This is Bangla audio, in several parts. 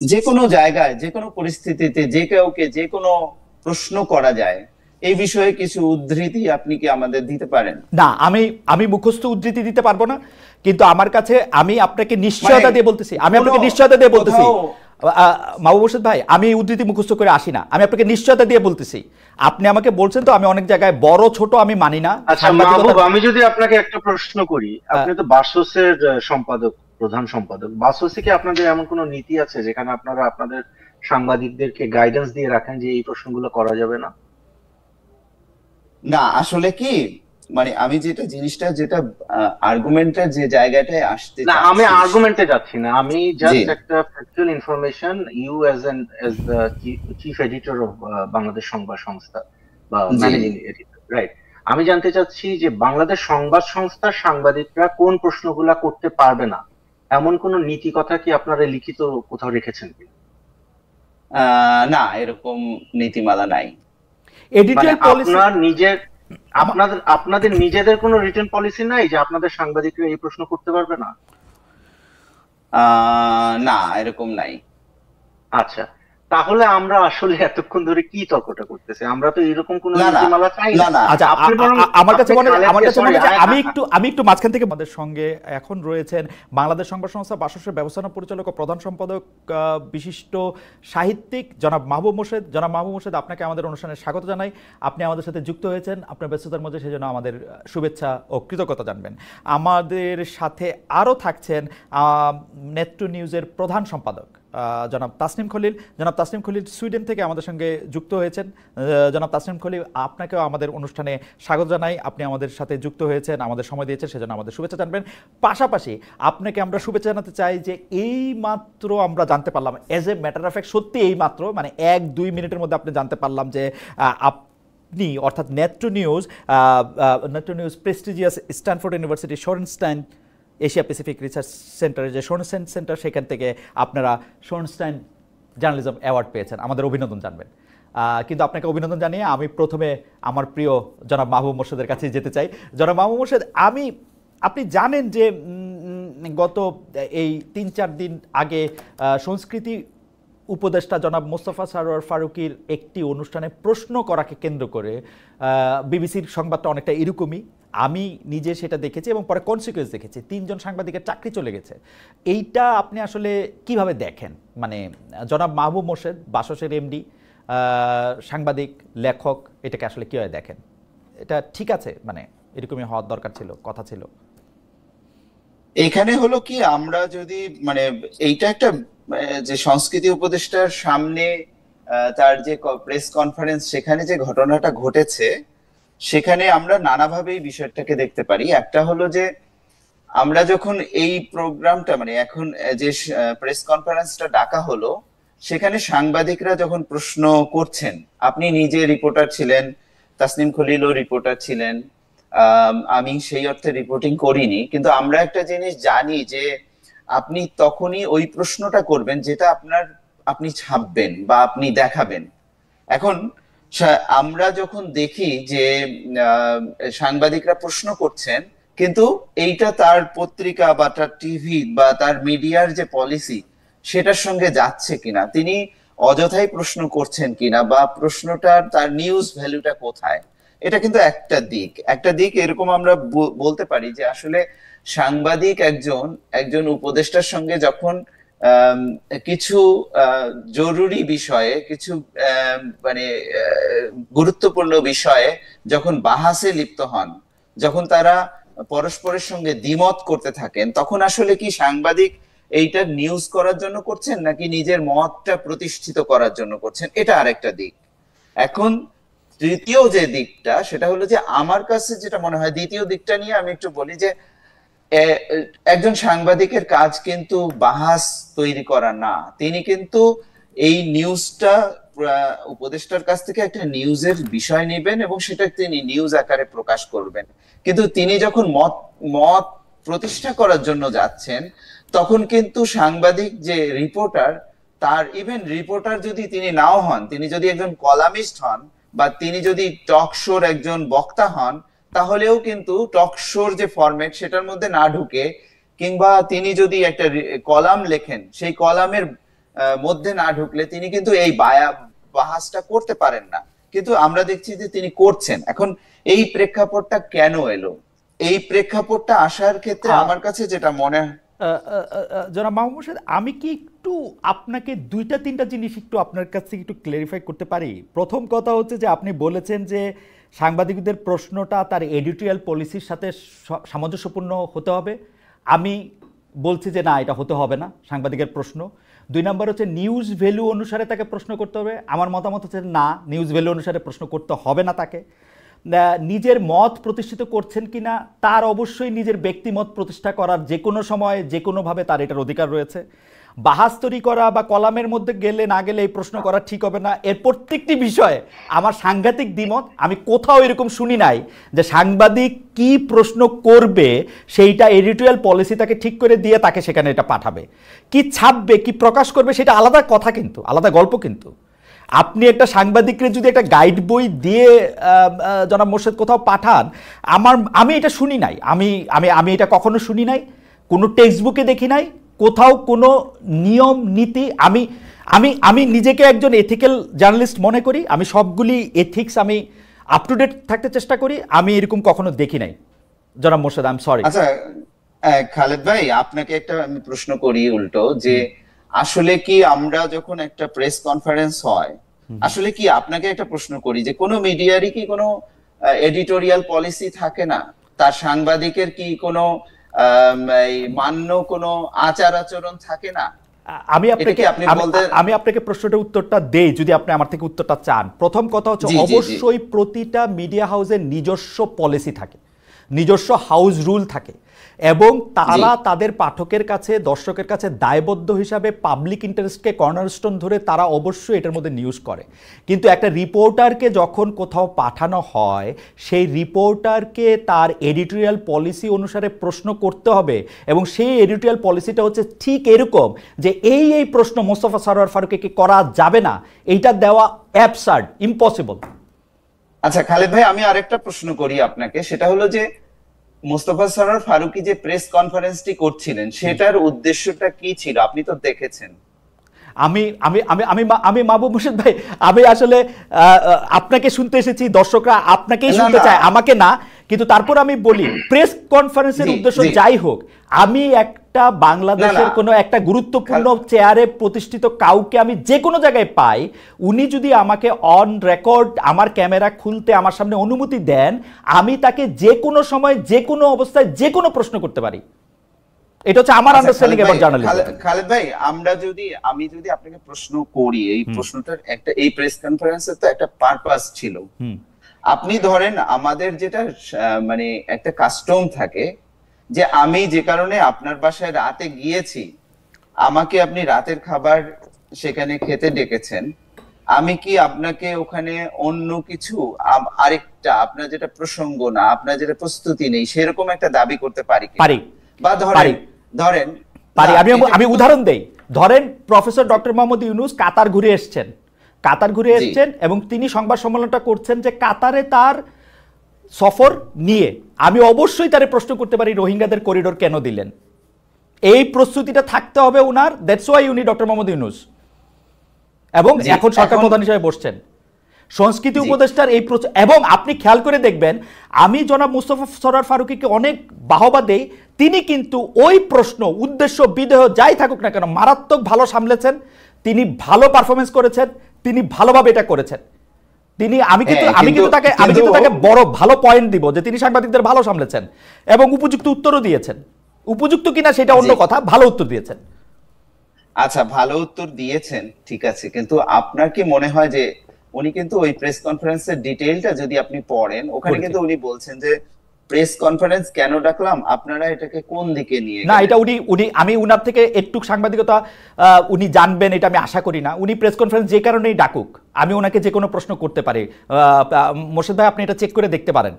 যে কোনো জায়গায় যে কোনো পরিস্থিতিতে যে কাউকে যে কোনো প্রশ্ন করা যায়, এই বিষয়ে কিছু উদ্ধৃতি আপনি কি আমাদের দিতে পারেন? না, আমি আমি মুখস্থ উদ্ধৃতি দিতে পারবো না, কিন্তু আমার কাছে আমি আপনাকে মানে নিশ্চয়তা দিয়ে বলতেছি, আমি কোনো আপনাকে নিশ্চয়তা দিয়ে বলতেছি কোথাও। মাহবুব হোসেন ভাই, আমি উদ্ধৃতি মুখস্থ করে আসি না, আমি আপনাকে নিশ্চয়তা দিয়ে বলতেছি। আপনি আমাকে বলছেন তো, আমি অনেক জায়গায় বড় ছোট আমি মানি না আচ্ছা সাংবাদিকতা। মাহবুব, আমি যদি আপনাকে একটা প্রশ্ন করি, আপনি তো বাসসের সম্পাদক, প্রধান সম্পাদক, বাসসে কি আপনাদের এমন কোনো নীতি আছে যেখানে আপনারা আপনাদের সাংবাদিকদেরকে গাইডেন্স দিয়ে রাখেন যে এই প্রশ্নগুলো করা যাবে না? না, আসলে কি, মানে আমি যেটা জিনিসটা যেটা আর্গুমেন্টের যে জায়গাটায় আসতে না, আমি চাচ্ছি। আর্গুমেন্টে যাচ্ছি না, আমি জি। জাস্ট একটা factual information. You as the chief editor of Bangladesh Sangbad Sangstha বা জি। Managing editor, right? আমি জানতে চাচ্ছি যে বাংলাদেশ সংবাদ সংস্থার সাংবাদিকরা কোন প্রশ্নগুলা করতে পারবে না, এমন কোন নীতি কথা কি আপনারা লিখিত কোথাও রেখেছেন কি? না, এরকম নীতিমালা নাই। মানে এডিটোরিয়াল পলিসি। আপনার নিজের, আপনাদের নিজেদের কোনো রিটেন পলিসি নাই যে আপনাদের সাংবাদিকরা এই প্রশ্ন করতে পারবে না? না, এরকম নাই। আচ্ছা, তাহলে আমরা আসলে এতক্ষণ ধরে কি তর্কটা করতেছি? আমরা তো এরকম কোনো না, না, নীতিমালা চাই না, না। না। আচ্ছা, আপনি বরং আমার কাছে আপনি মনে আমার খালেদকে, কাছে সরি, মনে হচ্ছে আমি একটু মাঝখান থেকে আমাদের সঙ্গে এখন রয়েছেন বাংলাদেশ সংবাদ সংস্থা বাসসের ব্যবস্থাপনা পরিচালক ও প্রধান সম্পাদক বিশিষ্ট সাহিত্যিক জনাব মাহবুব মোর্শেদ। জনাব মাহবুব মোর্শেদ, আপনাকে আমাদের অনুষ্ঠানে স্বাগত জানাই। আপনি আমাদের সাথে যুক্ত হয়েছেন আপনার ব্যস্ততার মধ্যে, সেজন্য আমাদের শুভেচ্ছা ও কৃতজ্ঞতা জানবেন। আমাদের সাথে আরও থাকছেন নেত্র নিউজের প্রধান সম্পাদক জনাব তাসনিম খলিল। জনাব তাসনিম খলিল সুইডেন থেকে আমাদের সঙ্গে যুক্ত হয়েছেন। জনাব তাসনিম খলিল, আপনাকেও আমাদের অনুষ্ঠানে স্বাগত জানাই। আপনি আমাদের সাথে যুক্ত হয়েছেন, আমাদের সময় দিয়েছেন, সেজন্য আমাদের শুভেচ্ছা জানবেন। পাশাপাশি আপনাকে আমরা শুভেচ্ছা জানাতে চাই যে এই মাত্র আমরা জানতে পারলাম, as a matter of fact, সত্যি এই মাত্র, মানে 1-2 মিনিটের মধ্যে আপনি জানতে পারলাম যে আপনি অর্থাৎ Netra news prestigious Stanford university Shorenstein Asia Pacific research সেন্টারের যে শোরেনস্টাইন সেন্টার, সেখান থেকে আপনারা শোরেনস্টাইন জার্নালিজম অ্যাওয়ার্ড পেয়েছেন। আমাদের অভিনন্দন জানবেন। কিন্তু আপনাকে অভিনন্দন জানিয়ে আমি প্রথমে আমার প্রিয় জনাব মাহবুব মোর্শেদের কাছে যেতে চাই। জনাব মাহবুব মোর্শেদ, আপনি জানেন যে গত এই 3-4 দিন আগে সংস্কৃতি উপদেষ্টা জনাব মোস্তফা সরোয়ার ফারুকীর একটি অনুষ্ঠানে প্রশ্ন করাকে কেন্দ্র করে বিবিসির সংবাদটা অনেকটা এরকমই, আমি নিজে সেটা দেখেছি এবং পরে কনসিকুয়েন্স দেখেছি, 3 জন সাংবাদিকের চাকরি চলে গেছে। এইটা আপনি আসলে কিভাবে দেখেন? মানে জনাব মাহবুব মোর্শেদ, বাসসের এমডি, সাংবাদিক, লেখক, এটাকে আসলে কীভাবে দেখেন? এটা ঠিক আছে? মানে এরকমই হওয়ার দরকার ছিল, কথা ছিল। এখানে হলো কি, আমরা যদি মানে এইটা একটা যে সংস্কৃতি উপদেষ্টার সামনে তার যে প্রেস কনফারেন্স, সেখানে যে ঘটনাটা ঘটেছে, সেখানে আমরা নানাভাবে এই বিষয়টাকে দেখতে পারি। একটা হলো যে আমরা যখন এই প্রোগ্রামটা মানে এখন যে প্রেস কনফারেন্সটা ডাকা হলো, সেখানে সাংবাদিকরা যখন প্রশ্ন করছেন, আপনি নিজে রিপোর্টার ছিলেন, তাসনিম খলিলও রিপোর্টার ছিলেন। আমি সেই অর্থে রিপোর্টিং করিনি, কিন্তু আমরা একটা জিনিস জানি যে আপনি তখনই ওই প্রশ্নটা করবেন যেটা আপনি ছাপবেন বা আপনি দেখাবেন। এখন আমরা যখন দেখি যে সাংবাদিকরা প্রশ্ন করছেন, কিন্তু এইটা তার পত্রিকা বা তার টিভি বা তার মিডিয়ার যে পলিসি, সেটার সঙ্গে যাচ্ছে কিনা, তিনি অযথাই প্রশ্ন করছেন কিনা, বা প্রশ্নটার তার নিউজ ভ্যালুটা কোথায়, এটা কিন্তু একটা দিক এরকম আমরা বলতে পারি যে আসলে সাংবাদিক একজন একজন উপদেষ্টার সঙ্গে যখন আম, কিছু জরুরি বিষয়ে, কিছু মানে গুরুত্বপূর্ণ বিষয়ে যখন বাহাসে লিপ্ত হন, যখন তারা পরস্পরের সঙ্গে দ্বিমত করতে থাকেন, তখন আসলে কি সাংবাদিক এইটা নিউজ করার জন্য করছেন নাকি নিজের মতটা প্রতিষ্ঠিত করার জন্য করছেন, এটা আরেকটা দিক। এখন তৃতীয় যে দিকটা, সেটা হলো যে আমার কাছে যেটা মনে হয়, দ্বিতীয় দিকটা নিয়ে আমি একটু বলি যে একজন সাংবাদিকের কাজ কিন্তু বাহাস তৈরি করা না। তিনি কিন্তু এই নিউজটা উপদেষ্টার কাছ থেকে একটা নিউজের বিষয় নেবেন এবং সেটা তিনি নিউজ আকারে প্রকাশ করবেন। কিন্তু তিনি যখন মত মত প্রতিষ্ঠা করার জন্য যাচ্ছেন, তখন কিন্তু সাংবাদিক যে রিপোর্টার, তার ইভেন রিপোর্টার যদি তিনি নাও হন, তিনি যদি একজন কলামিস্ট হন বা তিনি যদি টক শোর একজন বক্তা হন, তাহলেও কিন্তু টক শোর যে ফরম্যাট সেটার মধ্যে না ঢুকে, কিংবা তিনি যদি একটা কলাম লেখেন, সেই কলামের মধ্যে না ঢুকলে তিনি কিন্তু এই বাহাসটা করতে পারেন না, কিন্তু আমরা দেখছি যে তিনি করছেন। এখন এই প্রেক্ষাপটটা কেন এলো? এই প্রেক্ষাপটটা আসার ক্ষেত্রে আমার কাছে যেটা মনে হয়, জনাব মাহবুব মোর্শেদ, আমি কি একটু আপনাকে দুইটা তিনটা জিনিস একটু আপনার কাছ থেকে একটু ক্লারিফাই করতে পারি? প্রথম কথা হচ্ছে যে আপনি বলেছেন যে সাংবাদিকদের প্রশ্নটা তার এডিটোরিয়াল পলিসির সাথে সামঞ্জস্যপূর্ণ হতে হবে। আমি বলছি যে না, এটা হতে হবে না সাংবাদিকের প্রশ্ন। 2 নম্বর হচ্ছে নিউজ ভ্যালু অনুসারে তাকে প্রশ্ন করতে হবে। আমার মতামত হচ্ছে না, নিউজ ভ্যালু অনুসারে প্রশ্ন করতে হবে না তাকে। নিজের মত প্রতিষ্ঠিত করছেন কিনা, তার অবশ্যই নিজের ব্যক্তিমত প্রতিষ্ঠা করার যে কোনো সময় যে কোনোভাবে তার এটার অধিকার রয়েছে। বাহাস্তরি করা বা কলামের মধ্যে গেলে না গেলে এই প্রশ্ন করা ঠিক হবে না, এর প্রত্যেকটি বিষয়ে আমার সাংঘাতিক দ্বিমত। আমি কোথাও এরকম শুনি নাই যে সাংবাদিক কি প্রশ্ন করবে সেইটা এডিটোরিয়াল পলিসি তাকে ঠিক করে দিয়ে তাকে সেখানে এটা পাঠাবে। কি ছাপবে, কি প্রকাশ করবে, সেটা আলাদা কথা, কিন্তু আলাদা গল্প। কিন্তু আপনি একটা সাংবাদিকরে যদি একটা গাইড বই দিয়ে জনাব মোর্শেদ কোথাও পাঠান, আমি এটা শুনি নাই। আমি এটা কখনো শুনি নাই, কোনো টেক্সট বুকে দেখি নাই, কোথাও কোনো নিয়ম নীতি। আমি নিজেকে একজন এথিক্যাল জার্নালিস্ট মনে করি, আমি সবগুলি এথিক্স আমি আপ টু ডেট থাকতে চেষ্টা করি। আমি এরকম কখনো দেখি নাই জনাব মোর্শেদ, আই এম সরি। আচ্ছা খালেদ ভাই, আপনাকে একটা আমি প্রশ্ন করি উল্টো, যে আসলে কি আমরা যখন একটা প্রেস কনফারেন্স হয়, আসলে কি আপনাকে একটা প্রশ্ন করি যে কোনো মিডিয়ারই কি কোনো এডিটোরিয়াল পলিসি থাকে না? তার সাংবাদিকের কি কোনো মান্য কোনো আচার আচরণ থাকে না? আমি আপনাকে প্রশ্নটার উত্তরটা দেই, যদি আপনি আমার থেকে উত্তরটা চান। প্রথম কথা হচ্ছে অবশ্যই প্রতিটা মিডিয়া হাউসের নিজস্ব পলিসি থাকে, নিজস্ব হাউস রুল থাকে, এবং তারা তাদের পাঠকের কাছে, দর্শকের কাছে দায়বদ্ধ হিসাবে পাবলিক ইন্টারেস্টকে কর্নারস্টোন ধরে তারা অবশ্যই এটার মধ্যে নিউজ করে। কিন্তু একটা রিপোর্টারকে যখন কোথাও পাঠানো হয়, সেই রিপোর্টারকে তার এডিটোরিয়াল পলিসি অনুসারে প্রশ্ন করতে হবে, এবং সেই এডিটোরিয়াল পলিসিটা হচ্ছে ঠিক এরকম যে এই প্রশ্ন মোস্তফা সরোয়ার ফারুকীকে করা যাবে না, এইটা দেওয়া অ্যাবসার্ড, ইম্পসিবল। আচ্ছা খালেদ ভাই, আমি আরেকটা প্রশ্ন করি আপনাকে, সেটা হলো যে মোস্তফা সরোয়ার ফারুকী যে প্রেস কনফারেন্সটি করছিলেন, সেটার উদ্দেশ্যটা কি ছিল? আপনি তো দেখেছেন। আমি মাহবুব মোর্শেদ ভাই, আমি আসলে আপনাকে শুনতে এসেছি, দর্শকরা আপনাকেই শুনতে চায়, আমাকে না। কিন্তু তারপর আমি বলি, প্রেস কনফারেন্সের উদ্দেশ্য যাই হোক, আমি একটা বাংলাদেশের কোনো একটা গুরুত্বপূর্ণ চেয়ারে প্রতিষ্ঠিত কাউকে আমি যে কোনো জায়গায় পাই, উনি যদি আমাকে অন রেকর্ড আমার ক্যামেরা খুলতে আমার সামনে অনুমতি দেন, আমি তাকে যে কোনো সময় যে কোনো অবস্থায় যে কোনো প্রশ্ন করতে পারি। এটা হচ্ছে আমার আন্ডারস্ট্যান্ডিং অ্যাবাউট জার্নালিজম। খালেদ ভাই, আমি যদি আপনাকে প্রশ্ন করি, এই প্রশ্নটার একটা, এই প্রেস কনফারেন্সের তো একটা পারপাস ছিল। আপনি ধরেন আমাদের যেটা মানে একটা কাস্টম থাকে, যে আমি যে কারণে আপনার বাসায় রাতে গিয়েছি, আমাকে আপনি রাতের খাবার সেখানে খেতে ডেকেছেন, আমি কি আপনাকে ওখানে অন্য কিছু আরেকটা আপনার যেটা প্রসঙ্গ না, আপনার যেটা প্রস্তুতি নেই, সেরকম একটা দাবি করতে পারি? বা ধরেন আমি উদাহরণ দেই, ধরেন প্রফেসর ডক্টর মোহাম্মদ ইউনূস কাতার ঘুরে এসেছেন এবং তিনি সংবাদ সম্মেলনটা করছেন যে কাতারে তার সফর নিয়ে আমি অবশ্যই তারে প্রশ্ন করতে পারি, রোহিঙ্গাদের করিডোর কেন দিলেন? এই প্রস্তুতিটা থাকতে হবে উনার। দ্যাটস ওয়াই উনি ডক্টর মোহাম্মদ ইউনূস, এবং এখন সরকার প্রধান হিসেবে বসছেন। সংস্কৃতি উপদেষ্টার এই এবং আপনি খেয়াল করে দেখবেন, আমি জনাব মোস্তফা সরোয়ার ফারুকীকে অনেক বাহবা দেই, তিনি কিন্তু ওই প্রশ্ন, উদ্দেশ্য, বিদেহ যাই থাকুক না কেন, মারাত্মক ভালো সামলেছেন, তিনি ভালো পারফরমেন্স করেছেন, তিনি ভালোভাবে এটা করেছেন। আমি কিন্তু তাকে বড় ভালো পয়েন্ট দিব যে তিনি সাংবাদিকদের ভালো সামলেছেন এবং উপযুক্ত উত্তরও দিয়েছেন। উপযুক্ত কিনা সেটা অন্য কথা, ভালো উত্তর দিয়েছেন। আচ্ছা, ভালো উত্তর দিয়েছেন, ঠিক আছে, কিন্তু আপনার কি মনে হয় যে উনি কিন্তু ওই প্রেস কনফারেন্সের ডিটেইলটা যদি আপনি পড়েন, ওখানে কিন্তু উনি বলছেন যে প্রেস কনফারেন্স কেন ডাকলাম, আপনারা এটাকে কোন দিকে নিয়ে না, এটা আমি উনার থেকে একটু সাংবাদিকতা উনি জানবেন এটা আমি আশা করি না। উনি প্রেস কনফারেন্স যে কারণেই ডাকুক, আমি ওনাকে যে কোনো প্রশ্ন করতে পারি। মোর্শেদ ভাই, আপনি এটা চেক করে দেখতে পারেন।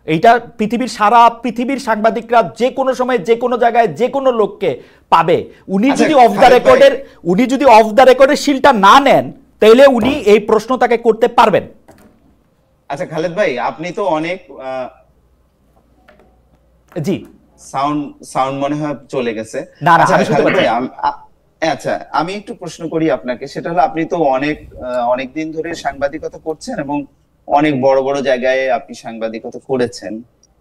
এইটা সারা পৃথিবীর সাংবাদিকরা যে কোনো সময় যে কোনো জায়গায় যে কোনো লোককে পাবে। উনি যদি অফ দ্য রেকর্ডের শিলটা না নেন, তাহলে উনি এই প্রশ্ন তাকে করতে পারবেন। আচ্ছা খালেদ ভাই, আপনি তো অনেক জি সাউন্ড মনে হয় চলে গেছে। না, আমি শুনতে পাচ্ছি। আচ্ছা, আমি একটু প্রশ্ন করি আপনাকে। সেটা হলো, আপনি তো অনেক দিন ধরে সাংবাদিকতা করছেন এবং অনেক বড় বড় জায়গায় আপনি সাংবাদিকতা করেছেন।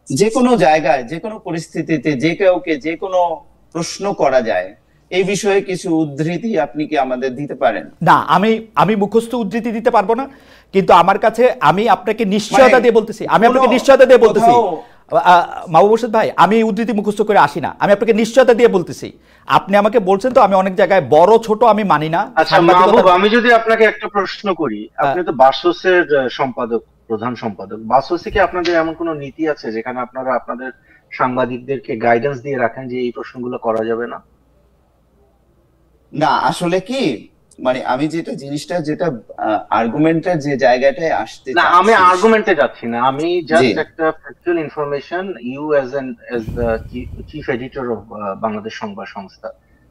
যে কোনো জায়গায়, যে কোনো পরিস্থিতিতে যে কাউকে যে কোনো প্রশ্ন করা যায়, এই বিষয়ে কিছু উদ্ধৃতি আপনি কি আমাদের দিতে পারেন? না, আমি আমি মুখস্থ উদ্ধৃতি দিতে পারবো না, কিন্তু আমার কাছে আমি আপনাকে নিশ্চয়তা মানে দিয়ে বলতেছি, আমি আপনাকে কোনো নিশ্চয়তা দিয়ে বলতেছি কোথাও মাহবুব হোসেন ভাই, আমি উদ্ধৃতি মুখস্থ করে আসি না, আমি আপনাকে নিশ্চয়তা দিয়ে বলতেছি। আপনি আমাকে বলছেন তো, আমি অনেক জায়গায় বড় ছোট আমি মানি না আচ্ছা সাংবাদিকতা। মাহবুব, আমি যদি আপনাকে একটা প্রশ্ন করি, আপনি তো বাসসের সম্পাদক, প্রধান সম্পাদক, বাসসে কি আপনাদের এমন কোনো নীতি আছে যেখানে আপনারা আপনাদের সাংবাদিকদেরকে গাইডেন্স দিয়ে রাখেন যে এই প্রশ্নগুলো করা যাবে না? না, আসলে কি, মানে আমি যেটা আর্গুমেন্টের যে জায়গাটায় আসতে না, আমি চাচ্ছি। আর্গুমেন্টে যাচ্ছি না, আমি জি, জাস্ট একটা factual information. You as the chief editor of Bangladesh Sangbad Sangstha